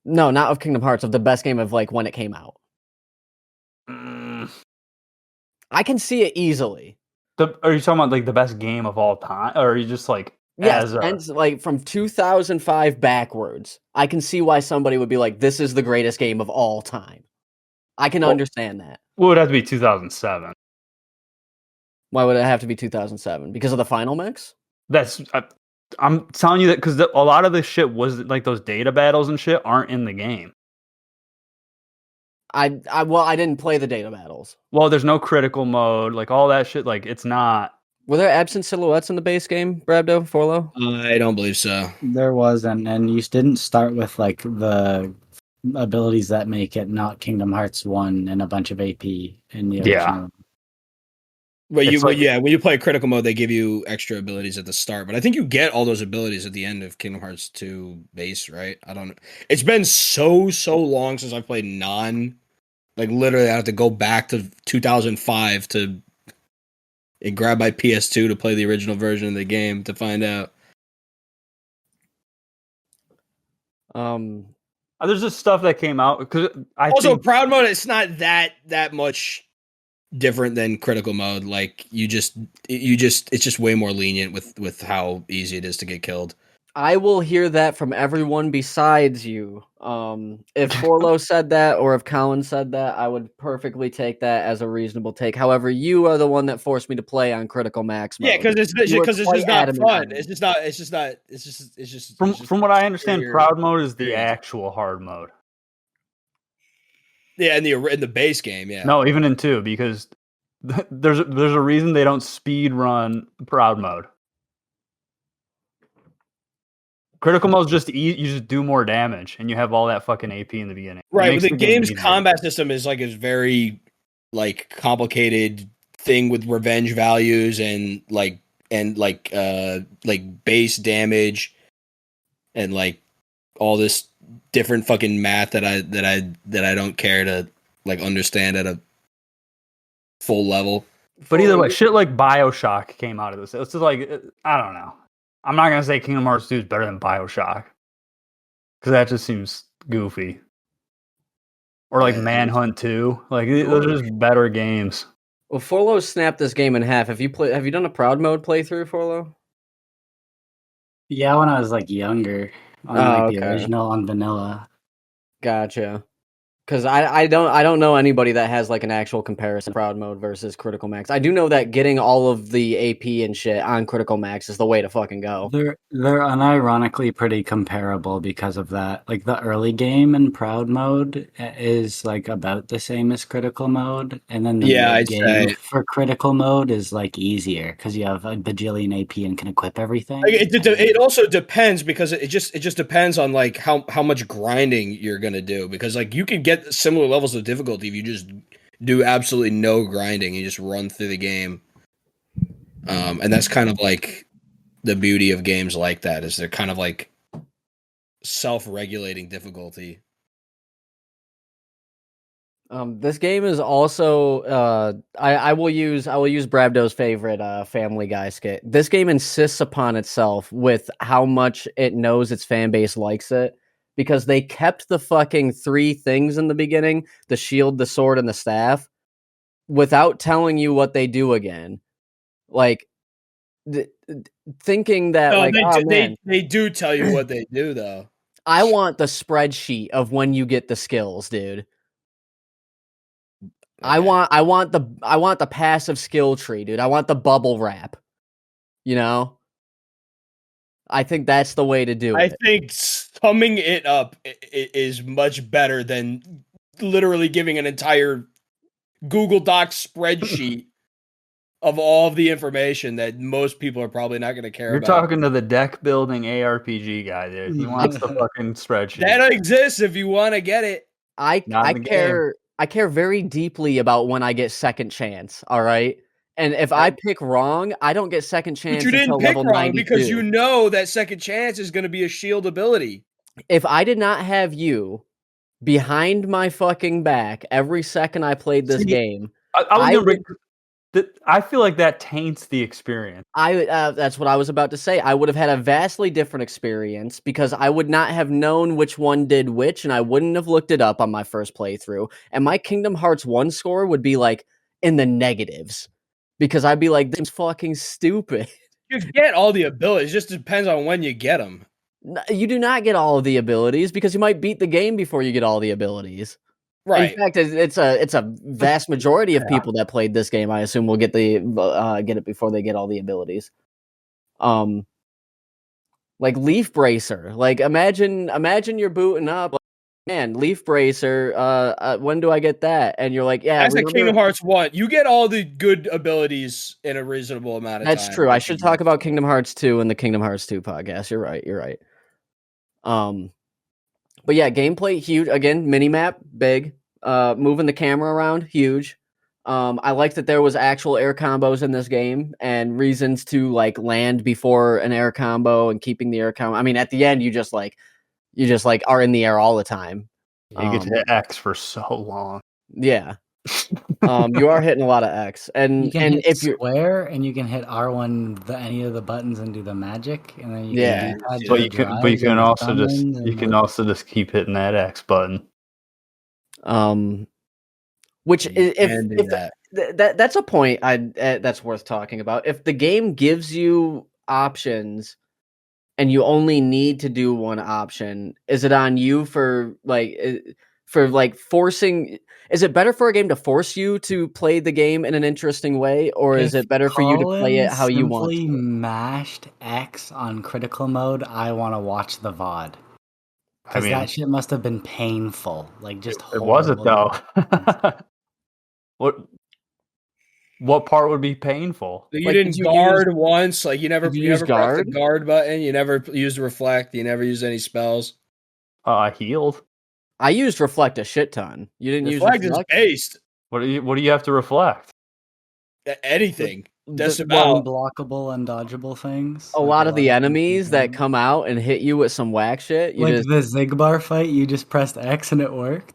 No, not of Kingdom Hearts, of the best game of like when it came out. I can see it easily. Are you talking about like the best game of all time? Or are you just like and like from 2005 backwards, I can see why somebody would be like, this is the greatest game of all time. I can understand that. Well, it would have to be 2007. Why would it have to be 2007? Because of the Final Mix? I'm telling you that because a lot of this shit was like those data battles and shit aren't in the game. I didn't play the data battles. Well, there's no critical mode, like all that shit. Like it's not. Were there absent silhouettes in the base game, Brabdo, Forlo? I don't believe so. There was, and you didn't start with like the abilities that make it not Kingdom Hearts 1 and a bunch of AP in the original. When you play critical mode, they give you extra abilities at the start, but I think you get all those abilities at the end of Kingdom Hearts 2 base, right? I don't know. It's been so long since I played like literally I have to go back to 2005 to grab my PS2 to play the original version of the game to find out. There's just stuff that came out because Proud Mode. It's not that much different than critical mode. Like it's just way more lenient with how easy it is to get killed. I will hear that from everyone besides you. If Forlo said that or if Colin said that, I would perfectly take that as a reasonable take. However, you are the one that forced me to play on Critical Max mode. Yeah, because it's You were because it's quite just not adamant fun. on it. It's just not. It's just not. It's just. From what I understand, superior proud mode is the experience. actual hard mode. Yeah, in the base game. Yeah. No, even in 2, because there's a reason they don't speed run proud mode. Critical mode is just you just do more damage, and you have all that fucking AP in the beginning. It Right, makes but the game game's easier. combat system is like a very like complicated thing with revenge values and base damage and like all this different fucking math that I don't care to like understand at a full level. But either way, shit like BioShock came out of this. It's just like I don't know. I'm not gonna say Kingdom Hearts 2 is better than BioShock because that just seems goofy. Or like Yeah, Manhunt 2, like those are just better games. Well, Forlo snapped this game in half. Have you done a proud mode playthrough, Forlo? Yeah, when I was like younger, on like the original on vanilla. Gotcha. Because I don't know anybody that has like an actual comparison proud mode versus Critical Max. I do know that getting all of the AP and shit on Critical Max is the way to fucking go. They're unironically pretty comparable because of that. Like the early game in proud mode is like about the same as critical mode, and then the Yeah, mid I'd game say for critical mode is like easier because you have a bajillion AP and can equip everything. like, it also depends because it just depends on like how much grinding you're gonna do because like you can get similar levels of difficulty if you just do absolutely no grinding, you just run through the game, and that's kind of like the beauty of games like that is they're kind of like self-regulating difficulty. This game is also I will use Brabdo's favorite Family Guy skit. This game insists upon itself with how much it knows its fan base likes it because they kept the fucking 3 things in the beginning, the shield, the sword, and the staff, without telling you what they do again. Like thinking that No, like they do tell you what they do though. I want the spreadsheet of when you get the skills, dude. I want the passive skill tree, dude. I want the bubble wrap. You know? I think that's the way to do it. I think summing it up is much better than literally giving an entire Google Docs spreadsheet of all of the information that most people are probably not going to care You're about. talking to the deck building ARPG guy, dude. He wants the fucking spreadsheet. That exists if you want to get it. I care very deeply about when I get second chance, all right? And if I pick wrong, I don't get second chance But you until didn't pick level wrong 92. because you know that second chance is going to be a shield ability. If I did not have you behind my fucking back every second I played this game, I feel like that taints the experience. that's what I was about to say. I would have had a vastly different experience because I would not have known which one did which, and I wouldn't have looked it up on my first playthrough. And my Kingdom Hearts 1 score would be like in the negatives because I'd be like, this is fucking stupid. You get all the abilities. It just depends on when you get them. You do not get all of the abilities because you might beat the game before you get all the abilities. Right. In fact, it's a vast majority of people that played this game, I assume, will get it before they get all the abilities. Like Leaf Bracer. Like imagine you're booting up, like, man, Leaf Bracer. When do I get that? And you're like, yeah, That's like Kingdom Hearts 1. You get all the good abilities in a reasonable amount of time. That's true. I should talk about Kingdom Hearts 2 in the Kingdom Hearts 2 podcast. You're right. But yeah, gameplay huge. Again, minimap big. Moving the camera around huge. I like that there was actual air combos in this game and reasons to like land before an air combo and keeping the air combo. I mean, at the end, you just are in the air all the time. You get to hit X for so long. Yeah. You are hitting a lot of X, and you can hit if you're square and you can hit R1 any of the buttons and do the magic, and then you can but you can also just keep hitting that X button. Which that's a point that's worth talking about. If the game gives you options and you only need to do one option, is it on you for forcing? Is it better for a game to force you to play the game in an interesting way, or is If it better for you to play it Colin how you want? simply mashed X on critical mode, I want to watch the VOD. I Because mean, that shit must have been painful. Like, just it wasn't though. What part would be painful? You Like, didn't did you guard once. Like you never Did you use pressed the guard? guard button. You never used reflect. You never used any spells. Healed. I used reflect a shit ton. You didn't Reflect use is reflect? based. What do you have to reflect? Anything. Just The- about. Unblockable, undodgeable things. A like lot of the things enemies that can. come out and hit you with some whack shit. You Like just the Zigbar fight, you just pressed X and it worked.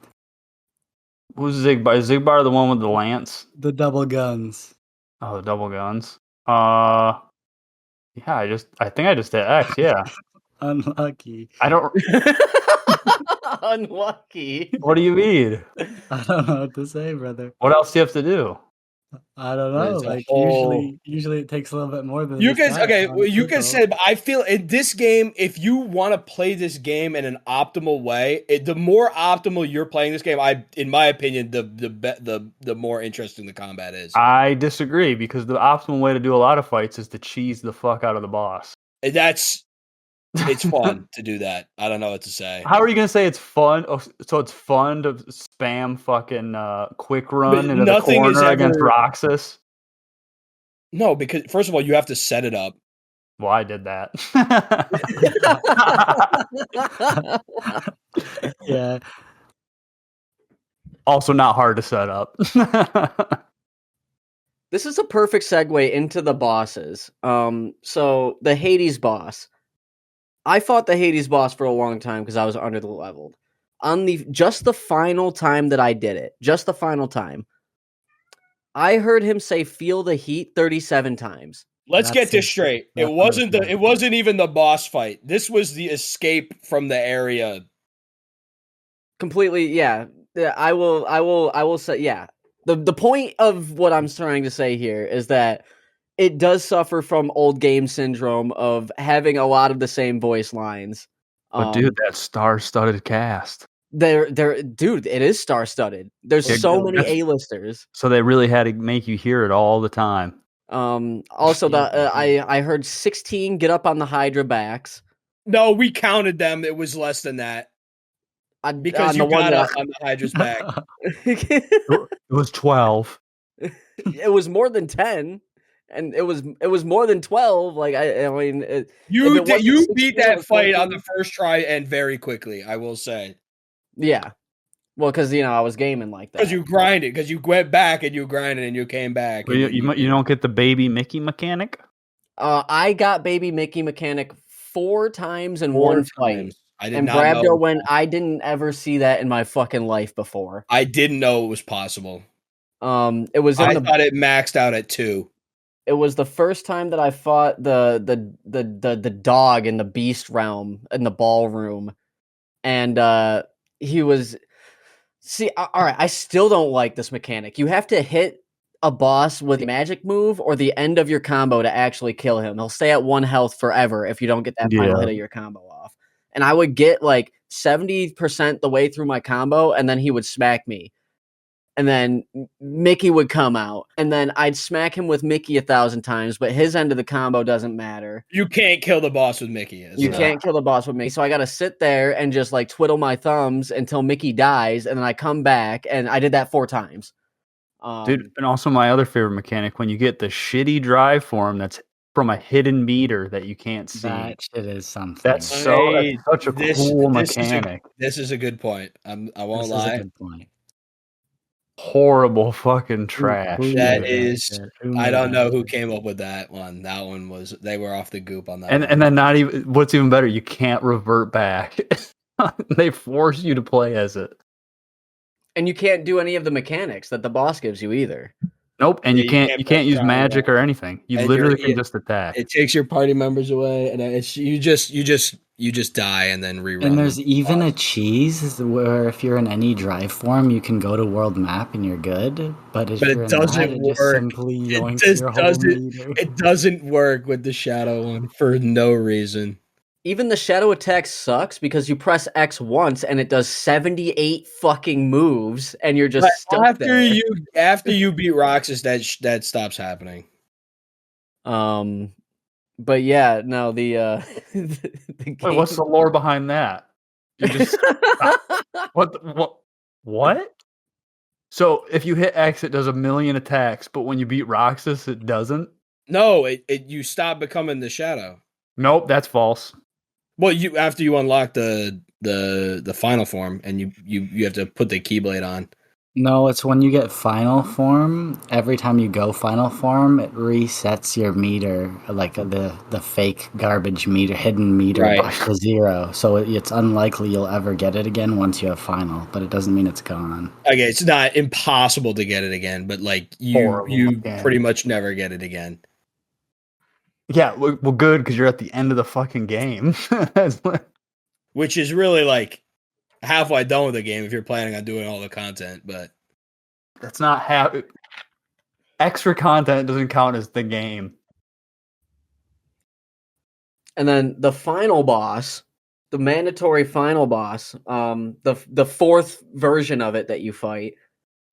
Who's Zigbar? Is Zigbar the one with the lance? The double guns. Oh, the double guns. Yeah, I think I just hit X. Yeah, Unlucky. I don't. unlucky. What do you mean? I don't know what to say, brother. What else do you have to do? I don't know. There's a Like whole- usually it takes a little bit more than You this can guy okay. on Well, you can critical. say, but I feel in this game, if you want to play this game in an optimal way, the more optimal you're playing this game, in my opinion, the more interesting the combat is. I disagree because the optimal way to do a lot of fights is to cheese the fuck out of the boss. It's fun to do that. I don't know what to say. How are you gonna say it's fun? Oh, so it's fun to spam fucking quick run into the nothing is corner against ever- Roxas? No, because first of all, you have to set it up. Well, I did that. Yeah. Also, not hard to set up. This is a perfect segue into the bosses. So the Hades boss. I fought the Hades boss for a long time because I was under the leveled. On just the final time that I did it, just the final time, I heard him say "feel the heat" 37 times. Let's That's get this it. straight. That's It wasn't even the boss fight. This was the escape from the area. Completely, yeah. I will say, yeah. The point of what I'm trying to say here is that it does suffer from old game syndrome of having a lot of the same voice lines. But dude, that star-studded cast. Dude, it is star-studded. There's Yeah, so many that's- A-listers. So they really had to make you hear it all the time. Also, I heard 16 get up on the Hydra backs. No, we counted them. It was less than that because on you the one got up that on the Hydra's back. It was 12. it was more than 10, and it was more than 12. Like I mean, You If it wasn't you 16 beat that or fight on 14. the first try and very quickly. I will say yeah. Well, because I was gaming like that. because you grinded, because you went back and you grinded and you came back. Well, you don't get the baby Mickey mechanic? I got Baby Mickey mechanic 4 times in one fight. I did And not Brabdo know. when I didn't ever see that in my fucking life before. I didn't know it was possible. It was in I the thought it maxed out at 2. it was the first time that I fought the dog in the beast realm in the ballroom, and he was. See, all right, I still don't like this mechanic. You have to hit a boss with a magic move or the end of your combo to actually kill him. He'll stay at 1 health forever if you don't get that final Yeah. hit of your combo off. And I would get like 70% the way through my combo, and then he would smack me. And then Mickey would come out, and then I'd smack him with Mickey 1,000 times, but his end of the combo doesn't matter. You can't kill the boss with Mickey. You can't kill the boss with me. So I got to sit there and just like twiddle my thumbs until Mickey dies, and then I come back, and I did that 4 times. Dude, and also my other favorite mechanic, when you get the shitty drive form that's from a hidden meter that you can't see. That shit is something. That's Hey, that's such a cool mechanic. This is a good point. I won't This is lie. a good point. Horrible fucking trash. Who That made is- shit? Who I made don't know that who shit? came up with that one. That one was they were off the goop on that. And one. and then not even what's even better, you can't revert back. They force you to play as it. And you can't do any of the mechanics that the boss gives you either. Nope, and Yeah, you you can't can't you can't press use triangle. magic or anything. You And literally you're- can just attack. it takes your party members away, and it's you just die and then rerun. And there's the even a boss. cheese where if you're in any drive form, you can go to world map and you're good. But if But it you're in doesn't that, it just work. simply It yoinks just your whole doesn't- meter. It doesn't work with the shadow one for no reason. even the shadow attack sucks because you press X once and it does 78 fucking moves and you're just stuck after there. you beat Roxas, that stops happening. But yeah, no, the game... Wait, what's the lore behind that? You just what? So if you hit X, it does 1,000,000 attacks, but when you beat Roxas, it doesn't. No, you stop becoming the shadow. Nope, that's false. Well, after you unlock the final form and you have to put the Keyblade on. No, it's when you get final form. Every time you go final form, it resets your meter, like the fake garbage meter, hidden meter, Right. back to 0. So it's unlikely you'll ever get it again once you have final, but it doesn't mean it's gone. Okay, it's not impossible to get it again, but like you Horrible. pretty much never get it again. Yeah, well, good because you're at the end of the fucking game. Which is really like halfway done with the game if you're planning on doing all the content, but that's not extra content doesn't count as the game. And then the final boss, the mandatory final boss, the fourth version of it that you fight,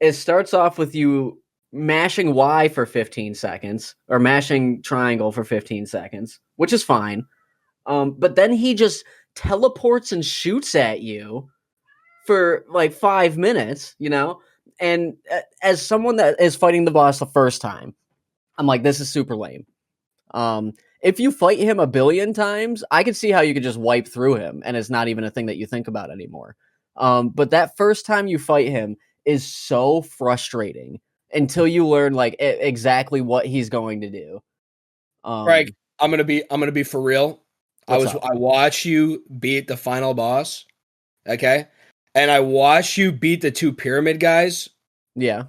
it starts off with you mashing Y for 15 seconds or mashing triangle for 15 seconds, which is fine. But then he just teleports and shoots at you for like 5 minutes, you know? And as someone that is fighting the boss the first time, I'm like, this is super lame. If you fight him 1 billion times, I could see how you could just wipe through him and it's not even a thing that you think about anymore. But that first time you fight him is so frustrating until you learn like exactly what he's going to do. Craig, I'm gonna be for real. I watched you beat the final boss, okay, and I watched you beat the 2 pyramid guys. Yeah.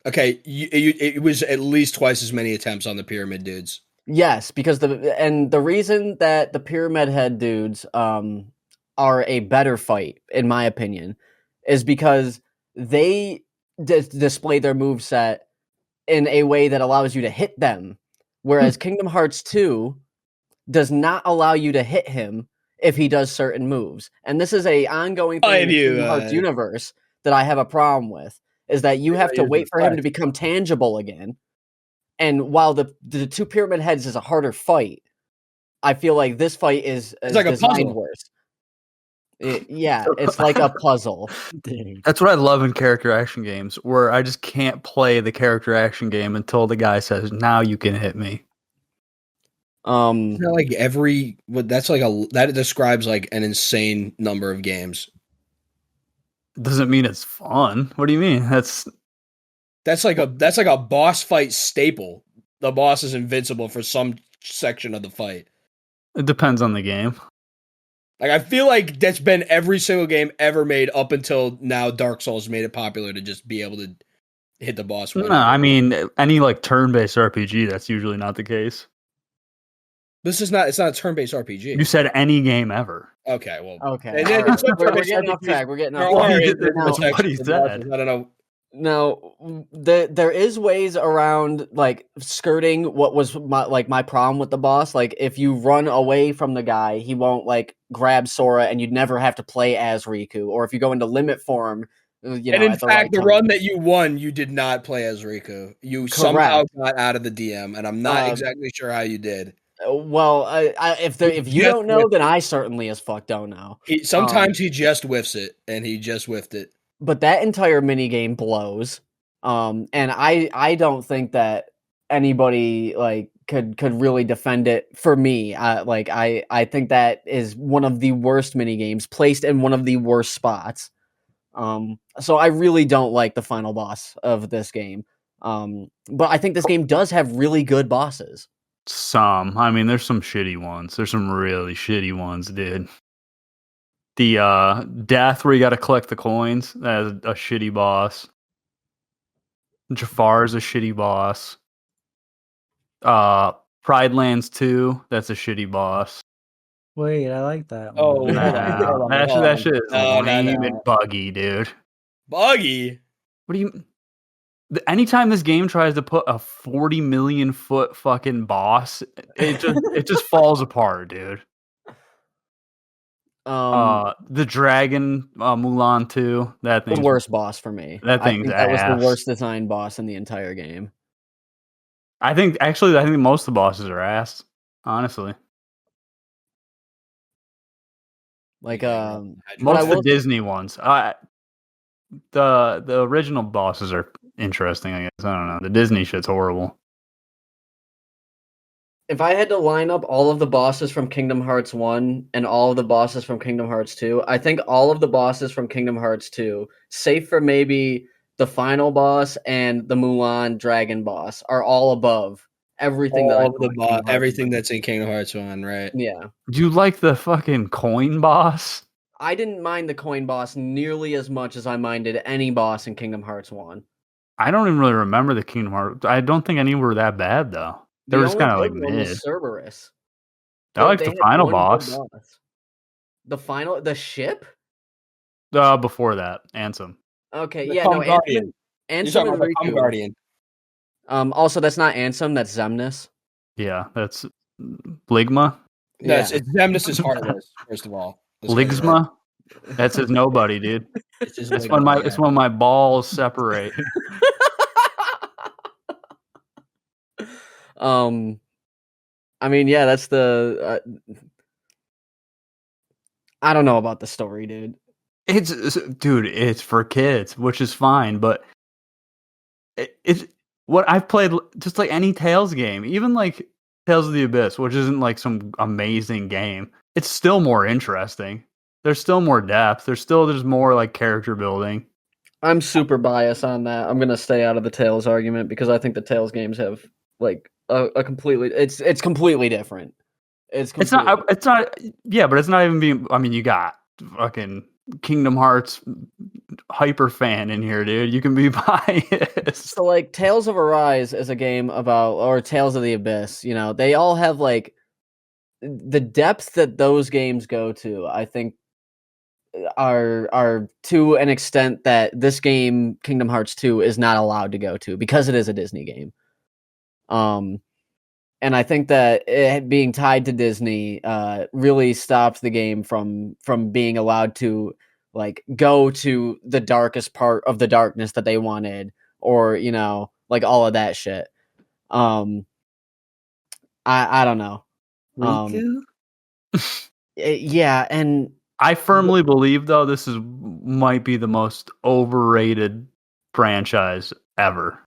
Okay, it was at least twice as many attempts on the pyramid dudes. Yes, because the reason that the pyramid head dudes are a better fight, in my opinion, is because they display their moveset in a way that allows you to hit them, whereas Kingdom Hearts 2 does not allow you to hit him if he does certain moves. And this is a ongoing thing in the Kingdom Hearts universe that I have a problem with, is that you have to wait for him to become tangible again. And while the 2 pyramid heads is a harder fight, I feel like this fight is like a puzzle. Worse. It's like a puzzle. That's what I love in character action games, where I just can't play the character action game until the guy says, "Now you can hit me." Like that describes like an insane number of games. Doesn't mean it's fun. What do you mean? That's like a boss fight staple. The boss is invincible for some section of the fight. It depends on the game. Like I feel like that's been every single game ever made up until now. Dark Souls made it popular to just be able to hit the boss. No, I mean any like turn-based RPG. That's usually not the case. This is not. It's not a turn-based RPG. You said any game ever. Okay, well, okay. We're getting off track. We're getting off track. That's what he said. I don't know. No, there is ways around like skirting what was my problem with the boss. Like if you run away from the guy, he won't like grab Sora, and you'd never have to play as Riku. Or if you go into limit form, you know. And in fact, the run that you won, you did not play as Riku. You somehow got out of the DM, and I'm not exactly sure how you did. Well, if you don't know, then I certainly as fuck don't know. Sometimes he just whiffs it, and he just whiffed it. But that entire minigame blows. And I don't think that anybody like could really defend it for me. I think that is one of the worst minigames placed in one of the worst spots. So I really don't like the final boss of this game. But I think this game does have really good bosses. I mean, there's some shitty ones. There's some really shitty ones, dude. The death where you got to collect the coins, that's a shitty boss. Jafar's a shitty boss. Pride Lands 2, that's a shitty boss. Wait, I like that one. Oh, that shit is lame and buggy, dude. Buggy? What do you... Anytime this game tries to put a 40 million foot fucking boss, it just falls apart, dude. The dragon, Mulan 2. That The thing's worst boss for me. That I thing's think that was the ass. worst designed boss in the entire game. I think most of the bosses are ass. Honestly, Like, Yeah, but most I of the will. Disney ones. The original bosses are interesting. I guess I don't know. The Disney shit's horrible. If I had to line up all of the bosses from Kingdom Hearts 1 and all of the bosses from Kingdom Hearts 2, I think all of the bosses from Kingdom Hearts 2, save for maybe the final boss and the Mulan dragon boss, are all above everything that I all of know the in Kingdom Hearts everything 1. that's in Kingdom Hearts 1, right? Yeah. Do you like the fucking coin boss? I didn't mind the coin boss nearly as much as I minded any boss in Kingdom Hearts 1. I don't even really remember the Kingdom Hearts. I don't think any were that bad though. They The were just only kind of like good one mid. was Cerberus. I like They the had final one good boss. The ship? Before that, Ansem. Okay, The yeah, Calm no, Guardian. You're Ansem talking and about the Calm Riku. Guardian. Also, that's not Ansem, that's Zemnis. Yeah, that's Ligma. That's Yeah. it's Zemnis is heartless. First of all, Let's get it right. Ligma. That says nobody, dude. It's just It's Ligma, yeah. it's when my balls separate. I mean, yeah, that's the. I don't know about the story, dude. It's for kids, which is fine, but it's what I've played just like any Tales game, even like Tales of the Abyss, which isn't like some amazing game. It's still more interesting. There's still more depth. There's more like character building. I'm super biased on that. I'm gonna stay out of the Tales argument because I think the Tales games have like a completely. It's completely different. It's not. Yeah, but it's not even being. I mean, you got fucking Kingdom Hearts hyper fan in here, dude. You can be biased. So like Tales of Arise is a game about, or Tales of the Abyss, you know, they all have like the depth that those games go to, I think are to an extent that this game, Kingdom Hearts 2, is not allowed to go to because it is a Disney game. And I think that it being tied to Disney really stopped the game from being allowed to like go to the darkest part of the darkness that they wanted, or you know, like all of that shit. I don't know. Yeah, and I firmly believe though this might be the most overrated franchise ever.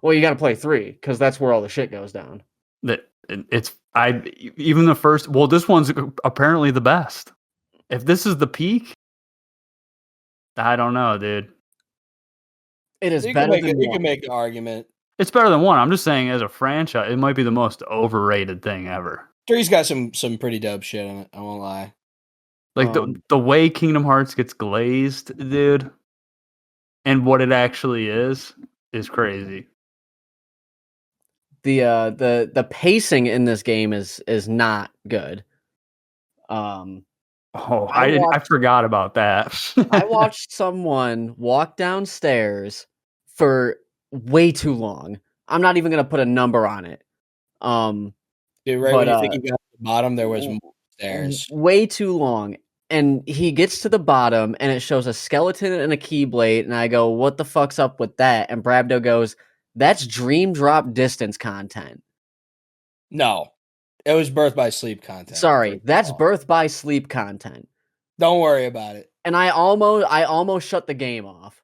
well, you got to play 3 because that's where all the shit goes down. Even the first. Well, this one's apparently the best. If this is the peak, I don't know, dude. It is You better can than you 1. can make an argument. It's better than 1. I'm just saying, as a franchise, it might be the most overrated thing ever. Three's got some pretty dope shit on it. I won't lie. Like the way Kingdom Hearts gets glazed, dude, and what it actually is crazy. The pacing in this game is not good. I forgot about that. I watched someone walk downstairs for way too long. I'm not even gonna put a number on it. Dude, right but, when you think you got to the bottom, there was more stairs. Way too long. And he gets to the bottom and it shows a skeleton and a keyblade, and I go, what the fuck's up with that? And Brabdo goes, that's dream drop distance content. No. It was Birth by Sleep content. Sorry, that's Birth by Sleep content. Don't worry about it. And I almost shut the game off.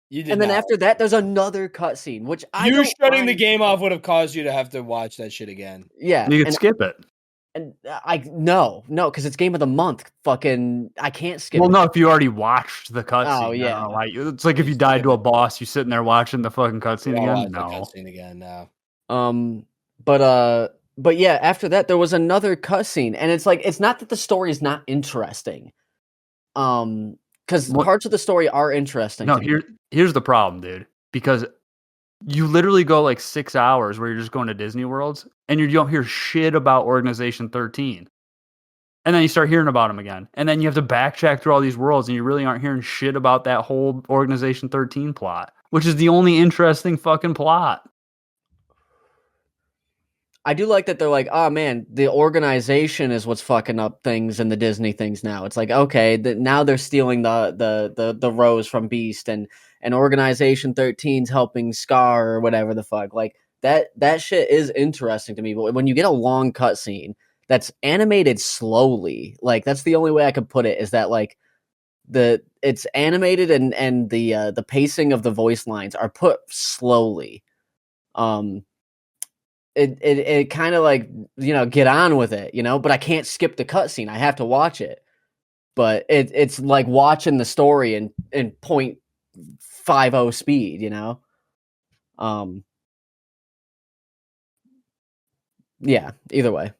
You did. And then not. after that, there's another cutscene, which you shutting the game off would have caused you to have to watch that shit again. Yeah, you could skip it. And no, because it's game of the month. Fucking, I can't skip. Well, it. no, if you already watched the cutscene. Oh yeah, it's like if you died to a boss, you sitting there watching the fucking cutscene again. No, cutscene again. No. But yeah, after that there was another cutscene, and it's like it's not that the story is not interesting, because parts of the story are interesting. No, here's the problem, dude. Because you literally go like 6 hours where you're just going to Disney Worlds, and you don't hear shit about Organization 13. And then you start hearing about them again. And then you have to backtrack through all these worlds, and you really aren't hearing shit about that whole Organization 13 plot, which is the only interesting fucking plot. I do like that they're like, oh man, the organization is what's fucking up things and the Disney things now. It's like, okay, now they're stealing the rose from Beast and Organization 13's helping Scar or whatever the fuck. Like that shit is interesting to me. But when you get a long cutscene that's animated slowly, like that's the only way I could put it, is that like it's animated and the pacing of the voice lines are put slowly. It kind of like, get on with it, but I can't skip the cutscene. I have to watch it. But it's like watching the story in 0.50 speed, yeah, either way.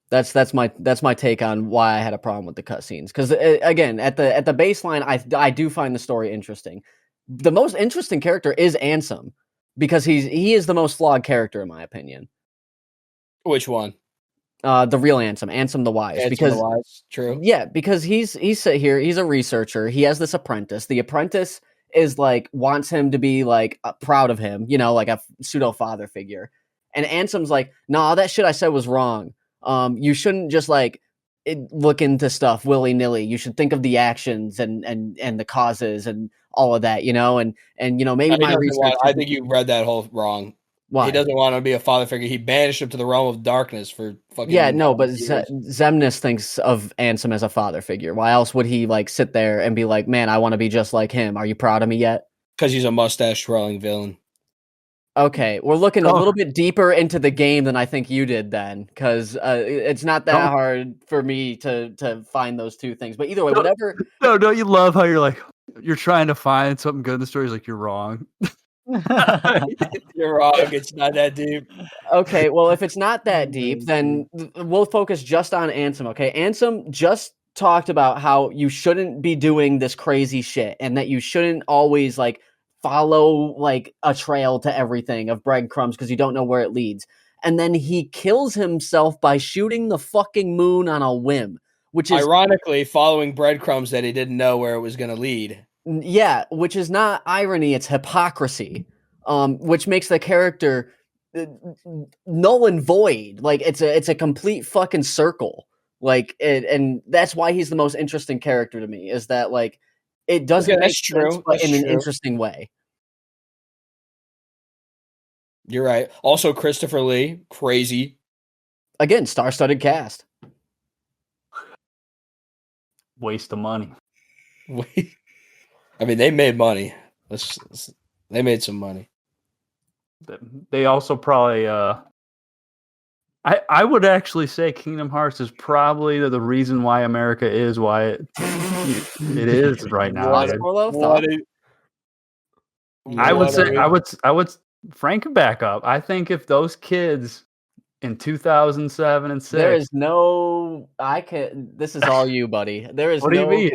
That's my take on why I had a problem with the cutscenes. Because again, at the baseline, I do find the story interesting. The most interesting character is Ansem, because he is the most flawed character in my opinion. Which one? The real Ansem the Wise. Ansem because the Wise, true. Yeah, because he's here. He's a researcher. He has this apprentice. The apprentice is like wants him to be like proud of him, like a pseudo father figure. And Ansem's like, nah, that shit I said was wrong. You shouldn't just like look into stuff willy nilly. You should think of the actions and the causes and all of that, and maybe my research. I think you read that whole wrong. Why? He doesn't want to be a father figure. He banished him to the realm of darkness for fucking. Yeah, no, but Xemnas thinks of Ansem as a father figure. Why else would he like sit there and be like, "Man, I want to be just like him. Are you proud of me yet?" Because he's a mustache twirling villain. Okay, we're looking a little bit deeper into the game than I think you did then, because it's not that hard for me to find those two things. But either way, whatever. No, don't you love how you're like, you're trying to find something good in the story? He's like, you're wrong. You're wrong. It's not that deep. Okay, well, if it's not that deep, then we'll focus just on Ansem. Okay, Ansem just talked about how you shouldn't be doing this crazy shit, and that you shouldn't always like follow like a trail to everything of breadcrumbs because you don't know where it leads. And then he kills himself by shooting the fucking moon on a whim, which is ironically following breadcrumbs that he didn't know where it was going to lead. Yeah, which is not irony, it's hypocrisy, which makes the character null and void. Like it's a complete fucking circle. Like and that's why he's the most interesting character to me, is that like it doesn't make sense, but in an interesting way. You're right. Also, Christopher Lee, crazy. Again, star-studded cast. Waste of money. I mean, they made money. They made some money. They also probably. I would actually say Kingdom Hearts is probably the reason why America is why it is right now. I would Frank can back up. I think if those kids in 2007 and 6, there is no. This is all you, buddy. There is what do you mean?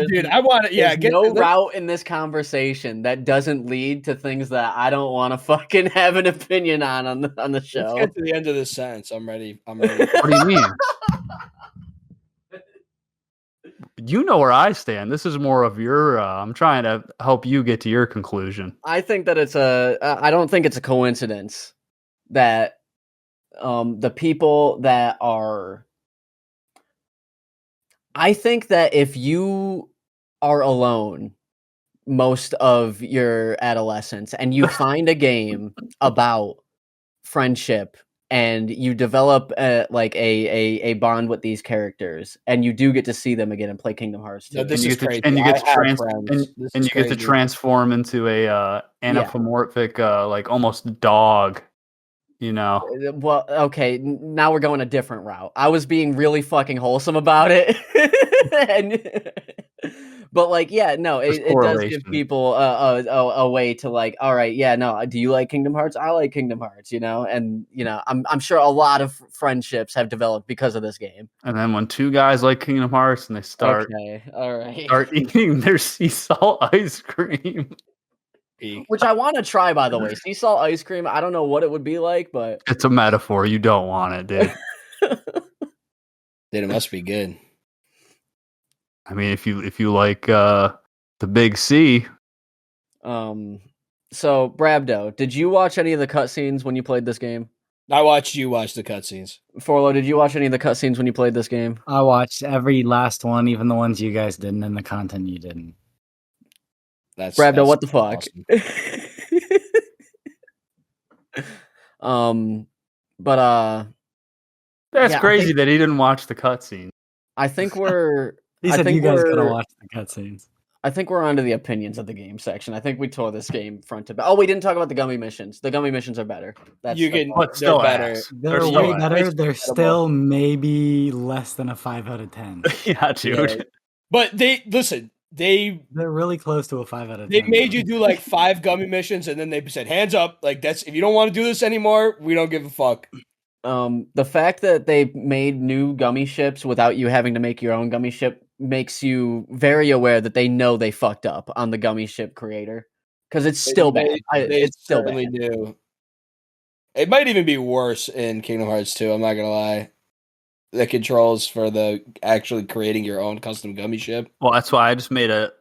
Dude, I want to. Yeah, get no route in this conversation that doesn't lead to things that I don't want to fucking have an opinion on the show. Let's get to the end of this sentence. I'm ready. What do you mean? You know where I stand. This is more of your. I'm trying to help you get to your conclusion. I think that I don't think it's a coincidence that the people that are. I think that if you are alone most of your adolescence and you find a game about friendship and you develop a bond with these characters and you do get to see them again and play Kingdom Hearts 2. This is crazy. And you get to transform into a anthropomorphic like almost dog. Well, okay, now we're going a different route. I was being really fucking wholesome about it. But like, yeah, no, it does give people a way to like, all right, yeah, no, do you like Kingdom Hearts? I like Kingdom Hearts, and I'm sure a lot of friendships have developed because of this game. And then when two guys like Kingdom Hearts and they start eating their sea salt ice cream. Which I want to try, by the way. Sea salt ice cream, I don't know what it would be like, but it's a metaphor. You don't want it, dude. Dude, it must be good. I mean, if you like the Big C. So Brabdo, did you watch any of the cutscenes when you played this game? I watched you watch the cutscenes. Forlo, did you watch any of the cutscenes when you played this game? I watched every last one, even the ones you guys didn't, and the content you didn't. Brabdo, what the fuck? Awesome. But That's Yeah, I crazy think- that he didn't watch the cutscene. I think we're He I said think you guys gotta we're- watch the cutscenes. I think we're onto the opinions of the game section. I think we tore this game front to back. Oh, we didn't talk about the gummy missions. The gummy missions are better. That's You that's can- all. But still better. ass. They're still way ass. better. It's They're incredible. still maybe less than a 5 out of 10. Yeah, dude. Yeah. But they listen. They They're really close to a 5 out of 10. made you do like 5 gummy missions, and then they said, "Hands up!" Like that's if you don't want to do this anymore, we don't give a fuck. The fact that they made new gummy ships without you having to make your own gummy ship makes you very aware that they know they fucked up on the gummy ship creator because it's still bad. They It's still certainly bad. do. It might even be worse in Kingdom Hearts 2. I'm not gonna lie. The controls for the actually creating your own custom gummy ship. Well, that's why I just made a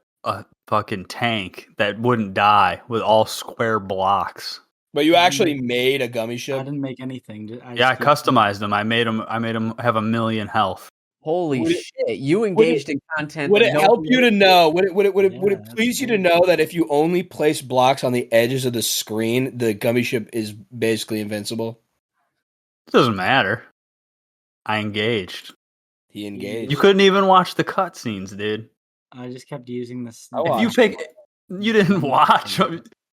fucking tank that wouldn't die with all square blocks. But you actually made a gummy I ship. didn't make anything. Yeah, I just- customized them. I made them have 1,000,000 health. Holy Would it- shit! You engaged in content. Would that it no help one you to else know? Would it Yeah, please you to absolutely. know that if you only place blocks on the edges of the screen, the gummy ship is basically invincible? It doesn't matter. I engaged. He engaged. You couldn't even watch the cutscenes, dude. I just kept using this. I If you watched. pick, you didn't watch.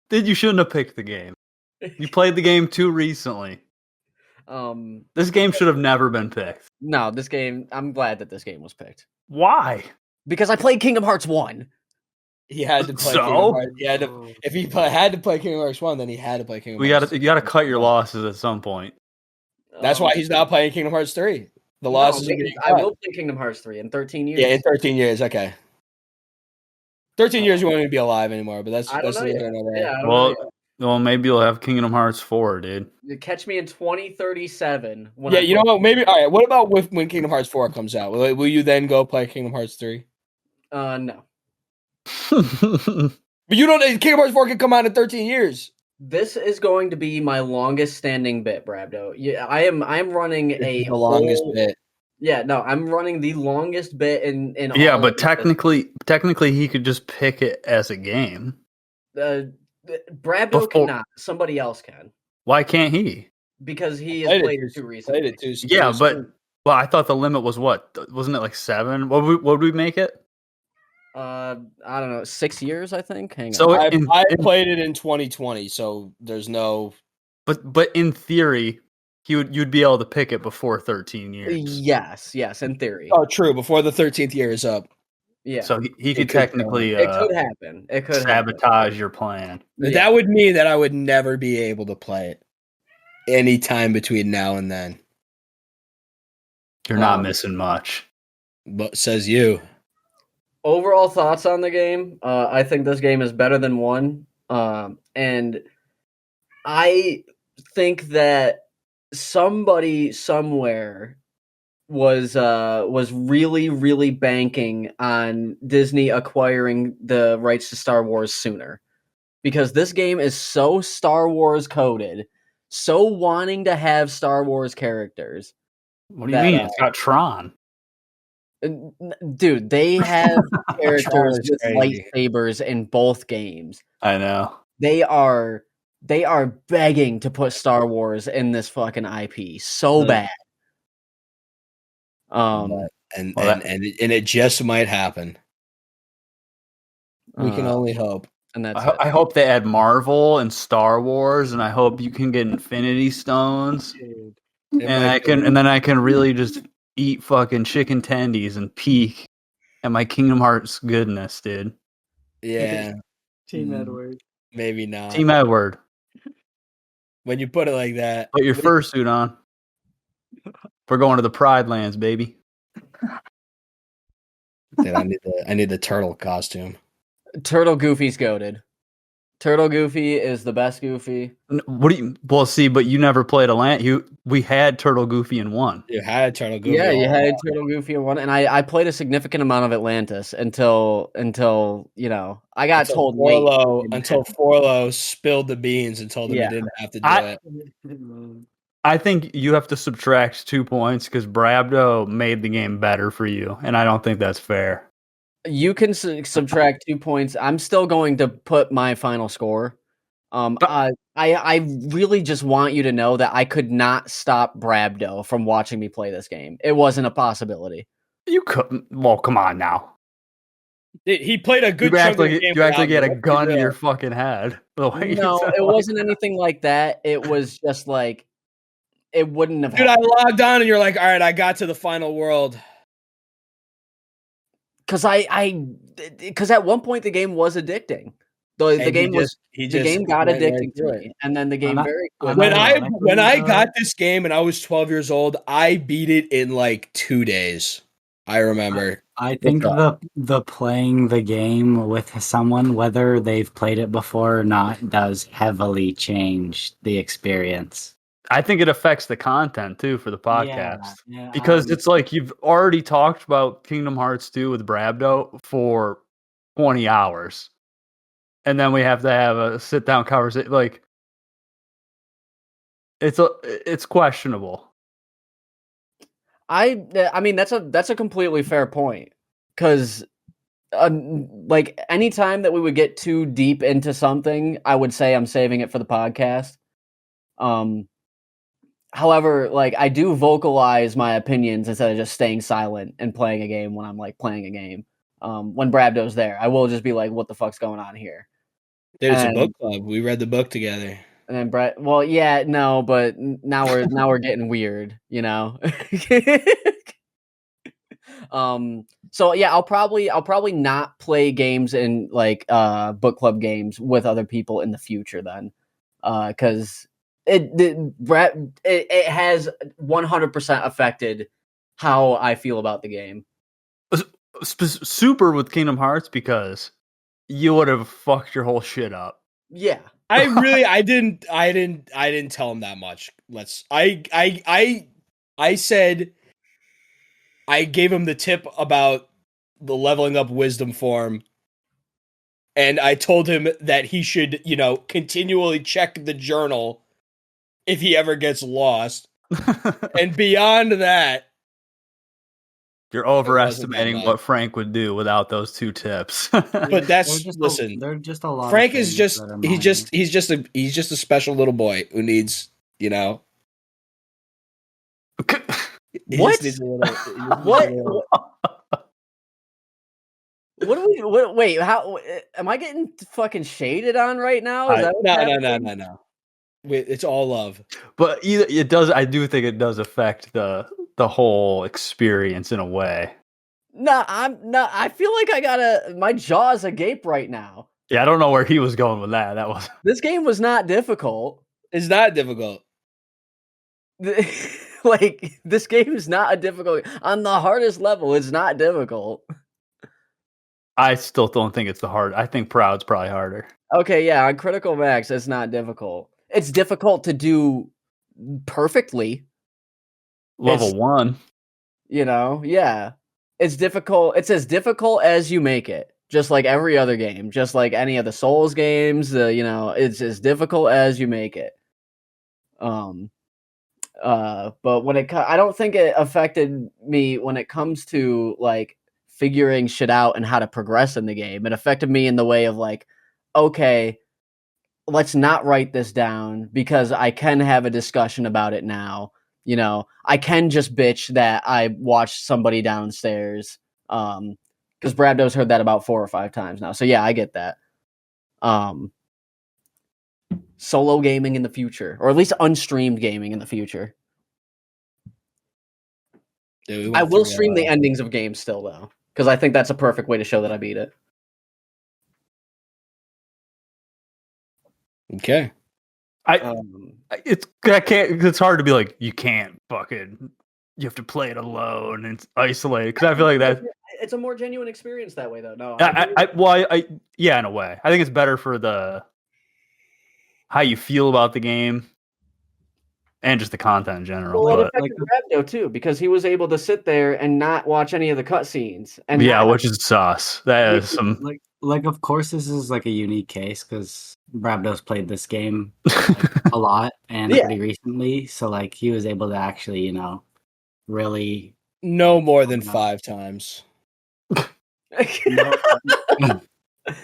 Then you shouldn't have picked the game. You played the game too recently. This game should have never been picked. No, this game. I'm glad that this game was picked Why? because I played Kingdom Hearts 1. He had to play So? Kingdom Hearts. He had to, if he had to play Kingdom Hearts 1, then he had to play Kingdom You Hearts. gotta cut your losses at some point. That's why he's not playing Kingdom Hearts 3. The No, losses are maybe getting I cut. will play Kingdom Hearts 3 in 13 years. Yeah, in 13 years. Okay. 13 years you won't even be alive anymore, but that's I don't know neither yet. here nor Yeah, there. I don't Well, know well, maybe you'll have Kingdom Hearts 4, dude. yet. Catch me in 2037. When Yeah, I you know play- what? Maybe. All right. What about when Kingdom Hearts 4 comes out? Will you then go play Kingdom Hearts 3? No. But you don't. Kingdom Hearts 4 can come out in 13 years. This is going to be my longest standing bit, Brabdo. Yeah, I am running a the longest whole- bit. Yeah, no, I'm running the longest bit in Yeah, all but of this. technically, he could just pick it as a game. Brabdo Before- cannot. Somebody else can Why can't he? because he has Played it played too- it too recently. Played it too. Yeah, too but soon. well, I thought the limit was what? Wasn't it like 7? What would we make it? I don't know, 6 years, I think. Hang So on. I played it in 2020, so there's no. But in theory, you'd be able to pick it before 13 years. Yes, in theory. Oh, true. Before the 13th year is up. Yeah, So he could could technically it could happen. It could happen. sabotage your plan. Yeah. That would mean that I would never be able to play it any time between now and then. You're not Um, missing much. But says you. Overall thoughts on the game? I think this game is better than 1, and I think that somebody somewhere was really banking on Disney acquiring the rights to Star Wars sooner, because this game is so Star Wars coded, so wanting to have Star Wars characters. What do you that, mean? It's got Tron. Dude, they have characters Charlie's with crazy. lightsabers in both games. I know. They are begging to put Star Wars in this fucking IP so Mm. bad. And Well, it just might happen. We can uh, only hope. and that's I hope they add Marvel and Star Wars, and I hope you can get Infinity Stones, Dude. and then I can really just eat fucking chicken tendies and peek at my Kingdom Hearts goodness, dude. Yeah, Team Mm. Edward. maybe not. Team Edward, When you put it like that, put your fursuit on. We're going to the Pride Lands, baby. dude, I need the turtle costume. Turtle Goofy's goated. Turtle Goofy is the best Goofy. What do you? Well, see, but you never played we had Turtle Goofy in 1. You had turtle goofy. Yeah, you all had along. Turtle Goofy in 1, and I played a significant amount of Atlantis until I got told late. Until Forlo spilled the beans and told him Yeah. he didn't have to do I- it. I think you have to subtract 2 points because Brabdo made the game better for you, and I don't think that's fair. You can subtract 2 points. I'm still going to put my final score. I really just want you to know that I could not stop Brabdo from watching me play this game. It wasn't a possibility. You couldn't. Well, come on now. He played a good You chunk act of like the game. you act like you had a without me. gun in your fucking head. No, it wasn't anything like that. It was just like it wouldn't have Dude, I happened. logged on and you're like, all right, I got to the final world. Because because at one point the game was addicting. The And game he the game got went right addicting to through it. me, and then the game very quickly. When I got this game and I was 12 years old, I beat it in like 2 days. I remember. I think the playing the game with someone, whether they've played it before or not, does heavily change the experience. I think it affects the content too for the podcast Yeah, because it's like you've already talked about Kingdom Hearts 2 with Brabdo for 20 hours, and then we have to have a sit down conversation. Like it's questionable. I mean that's a completely fair point because like anytime that we would get too deep into something, I would say I'm saving it for the podcast. However, like I do vocalize my opinions instead of just staying silent and playing a game when I'm like playing a game. When Brabdo's there, I will just be like, "What the fuck's going on here?" There's a book club. We read the book together. And then Brett, well, yeah, no, but now we're getting weird, you know. So yeah, I'll probably not play games in like book club games with other people in the future then, because it has 100% affected how I feel about the game. Super with Kingdom Hearts because you would have fucked your whole shit up. Yeah. I didn't tell him that much. I said I gave him the tip about the leveling up wisdom form, and I told him that he should, continually check the journal if he ever gets lost. And beyond that, you're overestimating what Frank would do without those 2 tips. But that's listen. They're just a lot. Frank is just he's just a special little boy who needs, What? What do we? Wait, how am I getting fucking shaded on right now? Is that what's happening? No. It's all love. But it does. I do think it does affect the whole experience in a way. I feel like my jaw's agape right now. Yeah, I don't know where he was going with that. This game was not difficult. It's not difficult. Like this game is not a difficult on the hardest level. It's not difficult. I still don't think it's the hard. I think Proud's probably harder. Okay, yeah, on Critical Max, it's not difficult. It's difficult to do perfectly. Level 1. Yeah. It's difficult. It's as difficult as you make it. Just like every other game. Just like any of the Souls games, it's as difficult as you make it. But when I don't think it affected me when it comes to like figuring shit out and how to progress in the game. It affected me in the way of like, okay, let's not write this down because I can have a discussion about it now. I can just bitch that I watched somebody downstairs. Because Brabdo's heard that about 4 or 5 times now. So yeah, I get that. Solo gaming in the future, or at least unstreamed gaming in the future. Dude, I will stream the endings of games still though, because I think that's a perfect way to show that I beat it. Okay. It's hard to be like you can't fucking. You have to play it alone and isolate because I feel like that. It's a more genuine experience that way though. No, yeah, in a way, I think it's better for how you feel about the game and just the content in general. Well, it affected Brabdo too because he was able to sit there and not watch any of the cutscenes. And which is sus. That is some like, of course, this is like a unique case because Brabdos played this game like, a lot and Yeah. pretty recently, so like he was able to actually, really, No more than No. 5 times.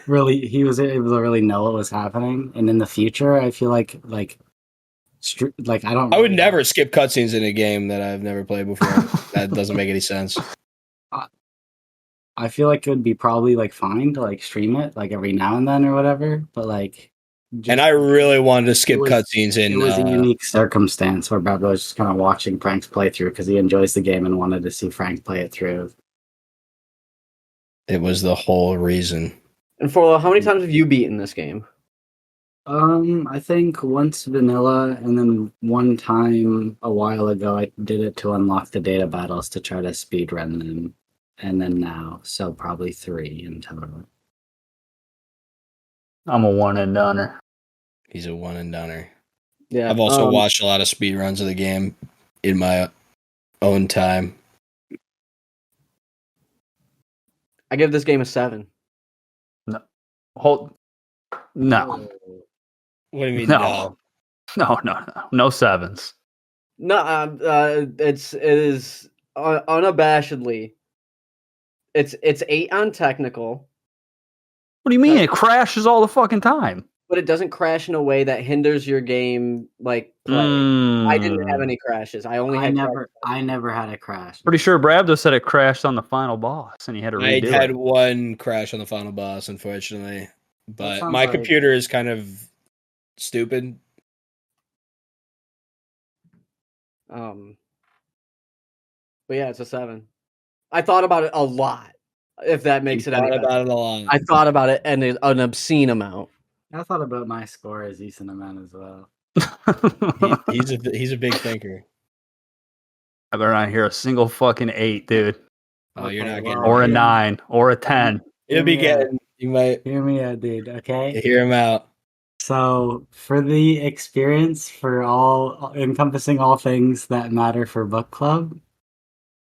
really, he was able to really know what was happening. And in the future, I feel like I don't. I would really never skip cutscenes in a game that I've never played before. That doesn't make any sense. I feel like it would be probably like fine to like stream it like every now and then or whatever, but like. And I really wanted to skip it was- cutscenes in. It was a unique circumstance where Brad was just kind of watching Frank's playthrough because he enjoys the game and wanted to see Frank play it through. It was the whole reason. And for how many times have you beaten this game? I think once vanilla, and then one time a while ago, I did it to unlock the data battles to try to speedrun them, and then now, so probably 3 in total. I'm a one and doneer. He's a one and doneer. Yeah, I've also watched a lot of speedruns of the game in my own time. I give this game a 7. No. What do you mean? No. No sevens. No, it is unabashedly. It's 8 on technical, What do you mean? It crashes all the fucking time. but it doesn't crash in a way that hinders your game like play. I didn't have any crashes. I only had I never had a crash. Pretty sure Brabdo said it crashed on the final boss, and he had to I redo had it. one crash on the final boss, unfortunately, but sounds my like- computer is kind of stupid. But yeah, it's a 7. I thought about it a lot. If that makes it any Thought better. about it a lot. I thought about it an obscene amount. I thought about my score a decent amount as well. He's a big thinker. I better not hear a single fucking 8, dude. Oh, you're Okay, not getting. well, Or a it. 9. Or a 10. You'll be Yeah. getting. You might Hear me out, dude. Okay. hear him out. So, for the experience, for all encompassing all things that matter for book club,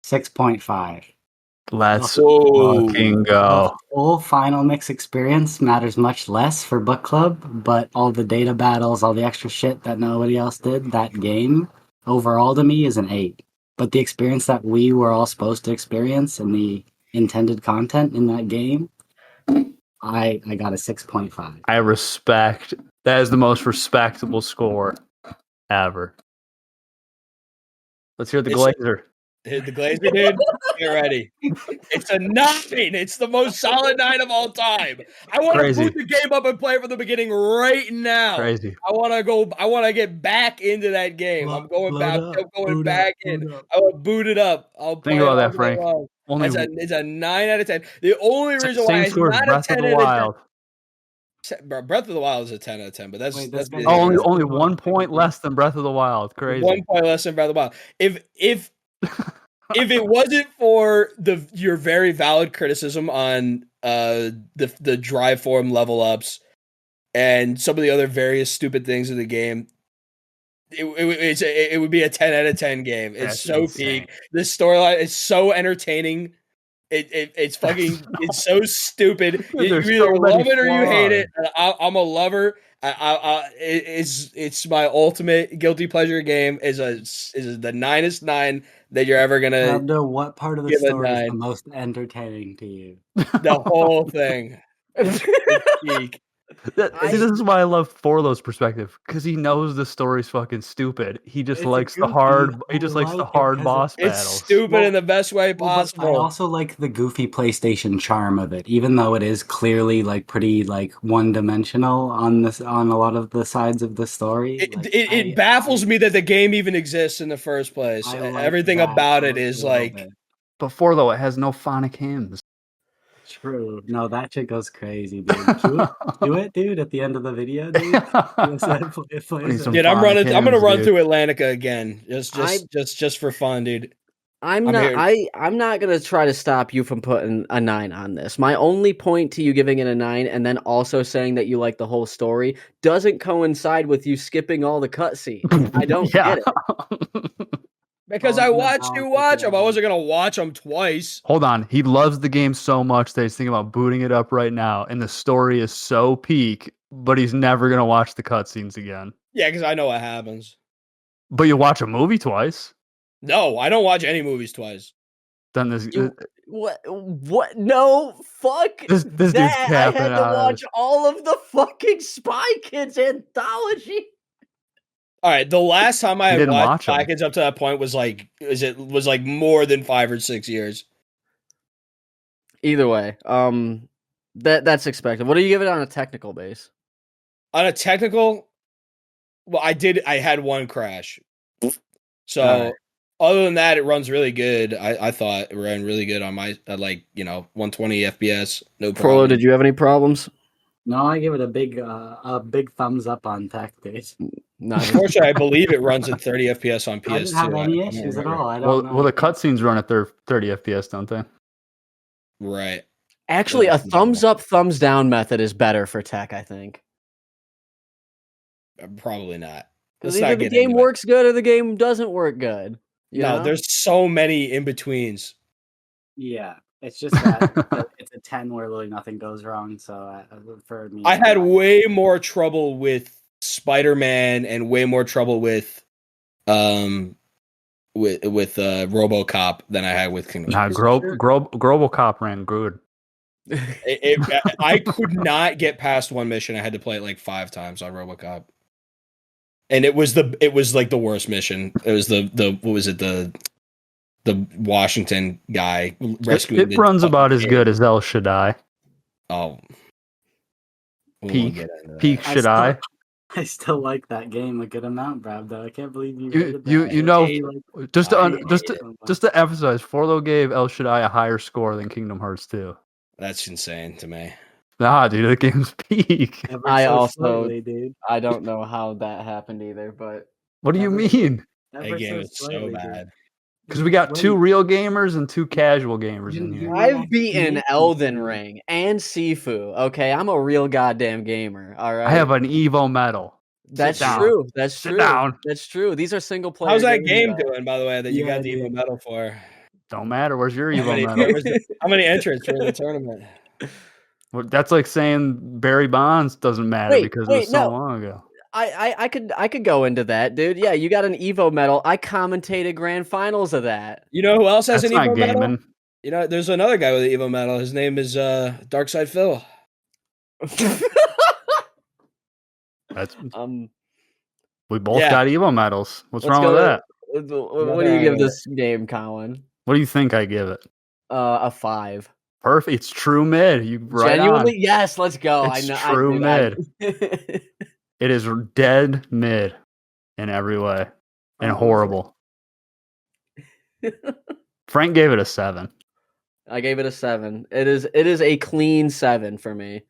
6.5. Let's Whoa. fucking The go. full final mix experience matters much less for book club, but all the data battles, all the extra shit that nobody else did, that game overall to me is an 8. But the experience that we were all supposed to experience and the intended content in that game, I got a 6.5. I respect. That is the most respectable score ever. Let's hear the It's- Glazer. The Glazer dude, get ready. It's a 9. It's the most solid 9 of all time. I want to Crazy. boot the game up and play from the beginning right now. Crazy. I want to get back into that game. I'm going back. I'm going back in. I will boot it up. I'll play Think it about all that, day Frank. long. Only It's a 9 out of 10. The only reason why same it's score as not a Breath of 10 the out of 10. Wild. Breath of the Wild is a 10 out of 10, but that's Wait, that's this Oh, guy- only 1 point less than Breath of the Wild. Crazy. 1 point less than Breath of the Wild. If it wasn't for your very valid criticism on the drive form level ups and some of the other various stupid things in the game, it would be a 10 out of 10 game. It's That's so insane. peak. The storyline is so entertaining. It's fucking it's so stupid. You There's either so many love it or you hate it. flaws. I'm a lover. It's my ultimate guilty pleasure game. Is the 9th 9 that you're ever gonna Abdo, what part of the give a story is the 9. most entertaining to you? The whole thing. It's peak. See, this is why I love Forlo's perspective, because he knows the story's fucking stupid. He just It's likes the goofy. hard. He I just likes the like it hard 'cause boss It's battles. stupid Well- in the best way Well, but I possible. also like the goofy PlayStation charm of it, even though it is clearly like pretty like one-dimensional on a lot of the sides of the story. It baffles me that the game even exists in the first place. I like Everything that about it a is little like bit. But Forlo, it has no phonic hymns. True. No, that shit goes crazy, dude. Do it, dude. At the end of the video, dude. Yes, it plays Some dude, phonic I'm gonna hymns, run dude. through Atlantica again. Just for fun, dude. I'm I'm not. here. I'm not gonna try to stop you from putting a 9 on this. My only point to you giving it a 9 and then also saying that you like the whole story doesn't coincide with you skipping all the cutscenes. I don't get it. Because Oh, I I'm gonna watched you balance it watch them. I out. wasn't gonna watch them twice. Hold on. He loves the game so much that he's thinking about booting it up right now, and the story is so peak, but he's never gonna watch the cutscenes again. Yeah, because I know what happens. But you watch a movie twice. No, I don't watch any movies twice. Then this What? What? No, fuck this dude's that! I capping had to out. watch all of the fucking Spy Kids anthology. All right, the last time I You had didn't watched watch 'em. Spy Kids up to that point was like more than 5 or 6 years. Either way, that's expected. What do you give it on a technical base? On a technical, well, I had one crash. So Alright. other than that, it runs really good. I thought it ran really good on my 120 FPS, no Frollo, problem. did you have any problems? No, I give it a big thumbs up on tech days. No. Unfortunately, I believe it runs at 30 FPS on PS2. I didn't have any I don't issues at remember. all. I don't know. Well, the cutscenes run at 30 FPS, don't they? Right. Actually, Yeah. a thumbs up, thumbs down method is better for tech, I think. Probably not. Because Let's not either the get game into it. works good or the game doesn't work good. You No, know? there's so many in betweens. Yeah, it's just that it's a 10 where literally nothing goes wrong. So for me, I had way more trouble with Spider-Man and way more trouble with RoboCop than I had with Kingdom Nah, Hearts. Grobocop ran good. I could not get past one mission. I had to play it like 5 times on RoboCop. And it was like the worst mission. It was the what was it, the Washington guy rescuing. It runs about as good as El Shaddai. Oh, Peak Shaddai. I still like that game a good amount, Brad. Though I can't believe you. You hated that. you know Hey, like, just I to hate it so much. just to emphasize, Forlo gave El Shaddai a higher score than Kingdom Hearts 2. That's insane to me. Nah, dude, the game's peak. Ever I so also- slightly, dude. I don't know how that happened either, but What do you Ever- mean? That Ever game is slightly, so dude. bad. Because we got Wait. 2 real gamers and 2 casual gamers in You- here. you- I've beaten Yeah. Elden Ring and Sifu. Okay, I'm a real goddamn gamer. All right, I have an Evo medal. That's down. true. That's Sit true. down. That's true. These are single player. How's that games, game though. doing, by the way, that you Yeah, got the Evo dude. medal for? Don't matter. Where's your How Evo many, medal? how many entrants were in the tournament? Well, that's like saying Barry Bonds doesn't matter Wait, because it wait, was so no. long ago. I could go into that, dude. Yeah, you got an Evo medal. I commentated grand finals of that. You know who else has That's an Evo not medal? gaming. You know, there's another guy with an Evo medal. His name is Darkside Phil. That's, Let's we both Yeah. got Evo medals. What's wrong go with to- that? What do you give this game, Colin? What do you think I give it? A 5. Perfect. It's true mid. You right Genuinely, on. yes. Let's go. It's I true mid. It is dead mid in every way and Oh, horrible. Frank gave it a 7. I gave it a 7. It is a clean 7 for me.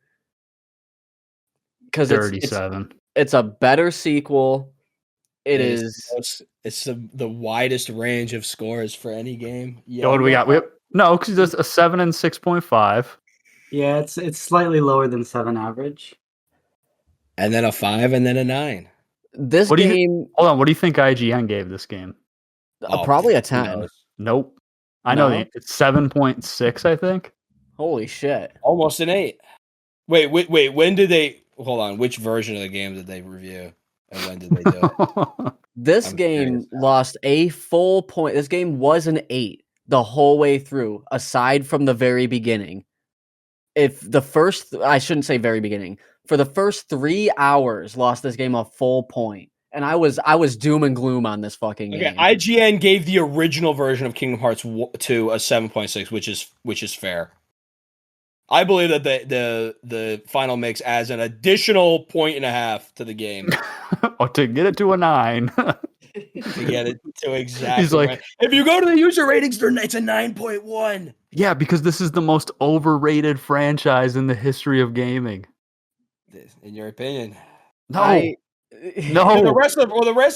Because it's 37. it's a better sequel. It is. It's the widest range of scores for any game. Yeah. What do we got? No, because it's a 7 and 6.5. Yeah, it's slightly lower than 7 average. And then a 5 and then a 9. This What do you- game, Hold on. What do you think IGN gave this game? probably a who 10. knows? Nope. I know No? it's 7.6, I think. Holy shit. Almost an 8. Wait. When did they? Hold on. Which version of the game did they review? And when did they do it? This I'm game curious now. lost a full point. This game was an 8 the whole way through, aside from the very beginning. If the first, I shouldn't say very beginning, for the first 3 hours, lost this game a full point. And I was doom and gloom on this fucking Okay, game. IGN gave the original version of Kingdom Hearts 2 a 7.6, which is fair. I believe that the final mix adds an additional 1.5 to the game Oh, to get it to a 9. to get it to exactly. He's like- right. If you go to the user ratings, it's a 9.1. Yeah, because this is the most overrated franchise in the history of gaming. In your opinion, No, I- no, the rest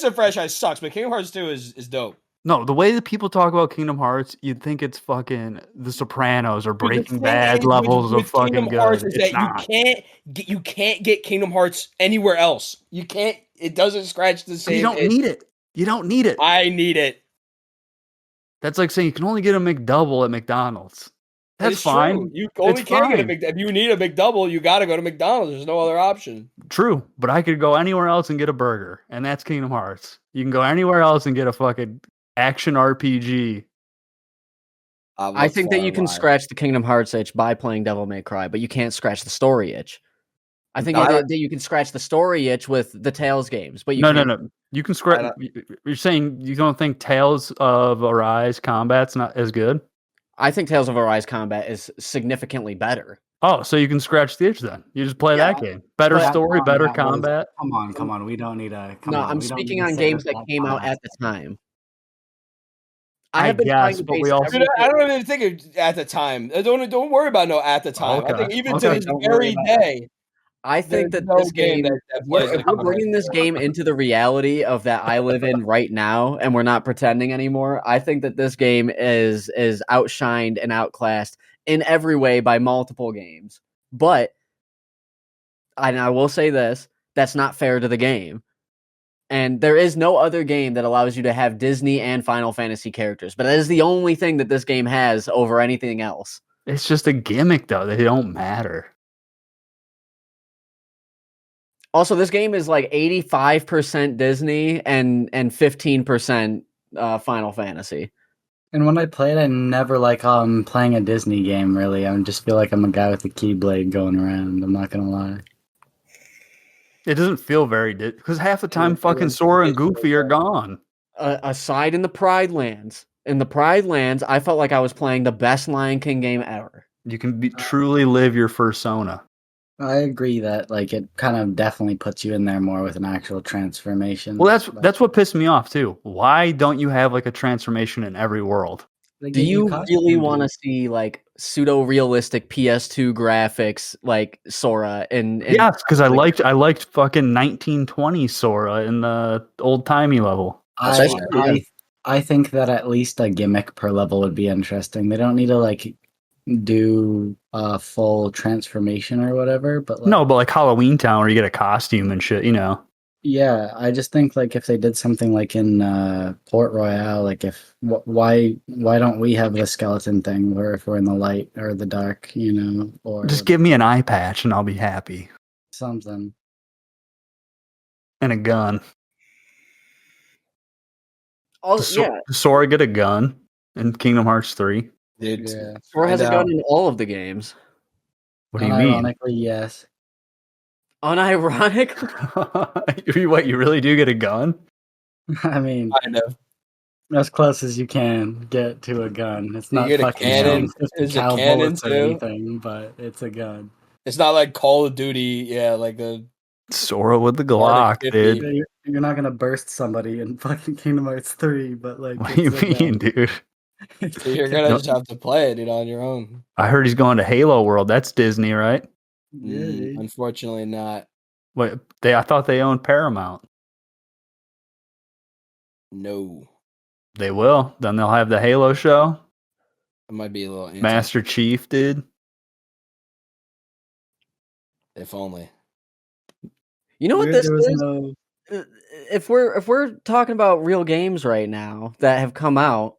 of the franchise sucks, but Kingdom Hearts 2 is dope. no. The way that people talk about Kingdom Hearts, you'd think it's fucking The Sopranos or Dude, the Breaking thing Bad is levels with of fucking Kingdom good. Hearts is It's that not. you can't get Kingdom Hearts anywhere else. You can't. It doesn't scratch the same. You don't need it. You don't need it. I need it. That's like saying you can only get a McDouble at McDonald's. That's It's fine. True. You only It's can get a fine. McDouble. If you need a McDouble, you got to go to McDonald's. There's no other option. True, but I could go anywhere else and get a burger, and that's Kingdom Hearts. You can go anywhere else and get a fucking action RPG. I think that you can scratch the Kingdom Hearts itch by playing Devil May Cry, but you can't scratch the story itch. I think that you can scratch the story itch with the Tales games, but you can't. No. You can scratch. You're saying you don't think Tales of Arise combat's not as good? I think Tales of Arise combat is significantly better. Oh, so you can scratch the itch then. You just play that game. Better story, better combat. Come on. We don't need a. I'm speaking on games that came out at the time. I have been guess, trying to but we base also- Dude, I don't even think it at the time. Don't worry about no at the time. I think even to this very day, I think that there's this no game game, that plays if we're bringing this game into the reality of that I live in right now, and we're not pretending anymore, I think that this game is outshined and outclassed in every way by multiple games. But, and I will say this, that's not fair to the game. And there is no other game that allows you to have Disney and Final Fantasy characters. But that is the only thing that this game has over anything else. It's just a gimmick, though. They don't matter. Also, this game is like 85% Disney and 15% Final Fantasy. And when I play it, I never like playing a Disney game, really. I just feel like I'm a guy with a keyblade going around. I'm not going to lie. It doesn't feel very because half the time fucking Sora and Goofy are gone. Aside in the Pride Lands. In the Pride Lands, I felt like I was playing the best Lion King game ever. You can truly live your fursona. I agree that like it kind of definitely puts you in there more with an actual transformation. Well, that's what pissed me off too. Why don't you have like a transformation in every world? Do you really want to see like pseudo-realistic PS2 graphics like Sora and yes, because I liked fucking 1920 Sora in the old timey level. I think that at least a gimmick per level would be interesting. They don't need to like do a full transformation or whatever, but like, no, but like Halloween Town where you get a costume and shit, you know. Yeah, I just think like if they did something like in Port Royale, like if why don't we have the skeleton thing where if we're in the light or the dark, you know, or just give me an eye patch and I'll be happy. Something. And a gun. Yeah. Does Sora get a gun in Kingdom Hearts 3? Dude, Yeah. Sora has a gun in all of the games. What do you mean? Ironically, yes. Unironic? What, you really do get a gun? I mean, kind of. as close as you can get to a gun. It's not get a fucking cannon? 50 Is it cal cannon bullets or too? anything, but it's a gun. It's not like Call of Duty, like the Sora with the Glock, dude. You're not gonna burst somebody in fucking Kingdom Hearts 3, but like, What do you mean, dude? So you're gonna just have to play it, on your own. I heard he's going to Halo World. That's Disney, right? Unfortunately, not. Wait, I thought they owned Paramount. No, They will. Then they'll have the Halo show. it might be a little Master Chief, dude. If only. You know what this is? If we're talking about real games right now that have come out,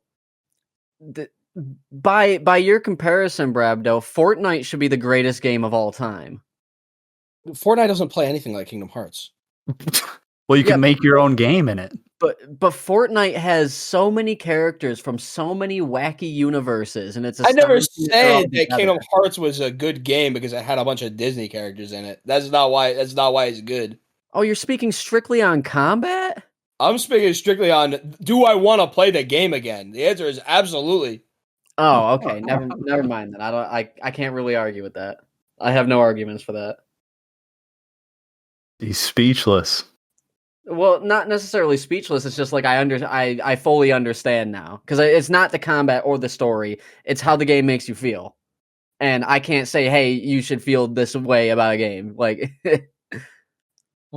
by your comparison, Brabdo, Fortnite should be the greatest game of all time. Fortnite doesn't play anything like Kingdom Hearts. Well, you can make your own game in it. But Fortnite has so many characters from so many wacky universes, and it's. I never said that Kingdom Hearts was a good game because it had a bunch of Disney characters in it. That's not why it's good. Oh, you're speaking strictly on combat? I'm speaking strictly on. Do I want to play the game again? The answer is absolutely. Oh, okay. Never mind then. I can't really argue with that. I have no arguments for that. He's speechless. Well, not necessarily speechless. It's just like I fully understand now because it's not the combat or the story. It's how the game makes you feel, and I can't say, "Hey, you should feel this way about a game." Like,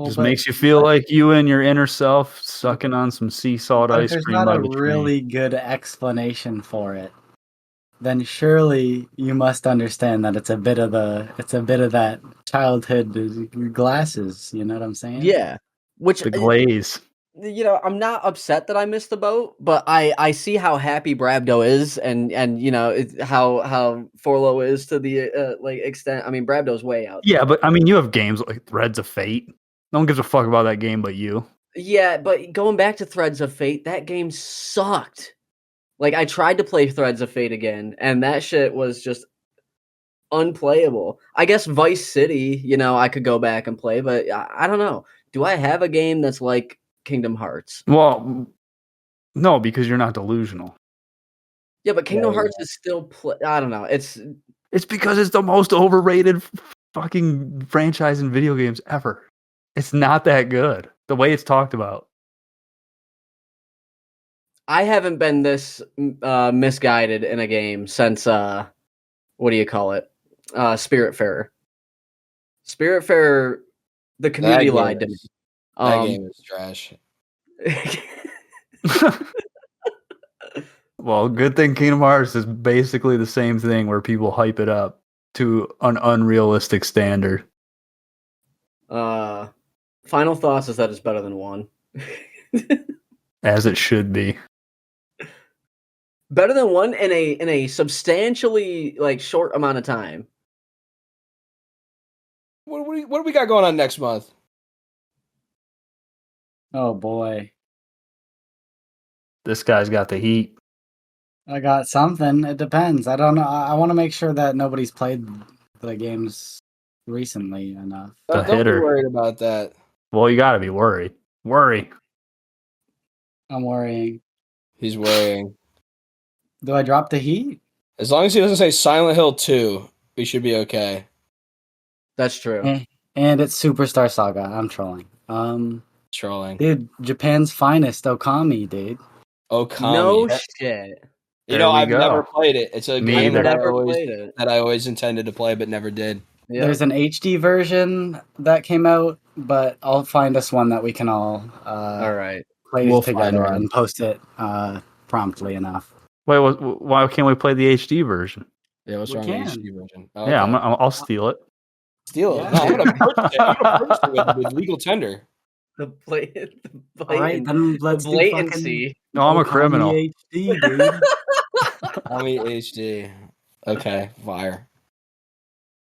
just makes you feel like you and your inner self sucking on some sea salt ice cream. There's not a really good explanation for it. Then surely you must understand that it's a bit of that childhood glasses. You know what I'm saying? Yeah. The glaze. I'm not upset that I missed the boat, but I see how happy Brabdo is, and how Forlo is to the like extent. I mean, Brabdo's way out. Yeah, but I mean, you have games like Threads of Fate. No one gives a fuck about that game but you. Yeah, but going back to Threads of Fate, that game sucked. Like, I tried to play Threads of Fate again, and that shit was just unplayable. I guess Vice City, I could go back and play, but I don't know. Do I have a game that's like Kingdom Hearts? Well, no, because you're not delusional. Yeah, but Kingdom Hearts is still I don't know. It's because it's the most overrated fucking franchise in video games ever. It's not that good. The way it's talked about. I haven't been this misguided in a game since what do you call it? Spiritfarer. Spiritfarer, the community lied to me. That game is trash. Well, good thing Kingdom Hearts is basically the same thing where people hype it up to an unrealistic standard. Final thoughts is that it's better than 1. As it should be. Better than 1 in a substantially like short amount of time. What do we got going on next month? Oh boy, This guy's got the heat. I got something. It depends. I don't know. I want to make sure that nobody's played the games recently enough. The Don't hitter. be worried about that. Well, you gotta be worried. Worry. I'm worrying. He's worrying. Do I drop the heat? As long as he doesn't say Silent Hill 2, we should be okay. That's true. And it's Superstar Saga. I'm trolling. Trolling. Dude, Japan's finest, Okami, dude. Okami. No shit. I've never played it. It's a Me game either. that I always intended to play but never did. Yeah. There's an HD version that came out, but I'll find us one that we can all All right. play We'll find together one. and post it promptly enough. Wait, why can't we play the HD version? Yeah, what's We wrong with can. the HD version? Oh, Yeah, okay. I'll steal it. Steal it. Yeah. No, I'm gonna purchase it. I'm gonna purchase it with legal tender. The blatant, All right, then let's do blatancy. No, I'm a Okami criminal. HD, dude. Okami HD. Okay, fire.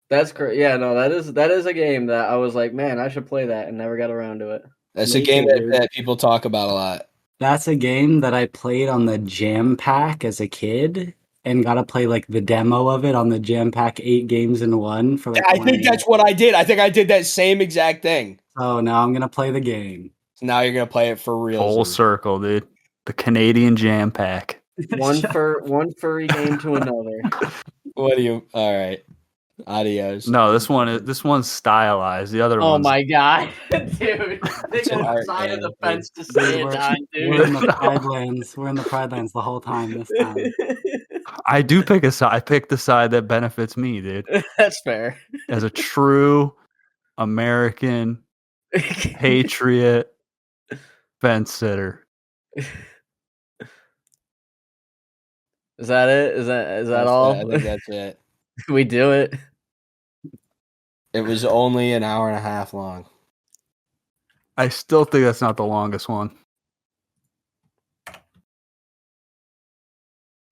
That's correct. Yeah, no, that is a game that I was like, man, I should play that, and never got around to it. That's a Me game too, dude. that people talk about a lot. That's a game that I played on the Jam Pack as a kid and got to play like the demo of it on the Jam Pack 8 games in one for like I 20 think that's what I did. I think I did that same exact thing. Oh, now I'm going to play the game. So now you're gonna play it for real. Full circle, dude. The Canadian Jam Pack. One furry game to another. What do you? All right. Adios. No, this one's stylized. The other Oh one's my god, dude! They an go art side of game, the fence to say it, We're in dude. the Pridelands. We're in the Pridelands the whole time this time. I do pick a side. I pick the side that benefits me, dude. That's fair. As a true American patriot fence sitter. Is that it? Is that That's all? it. I think that's it. We do it. It was only an hour and a half long. I still think that's not the longest one.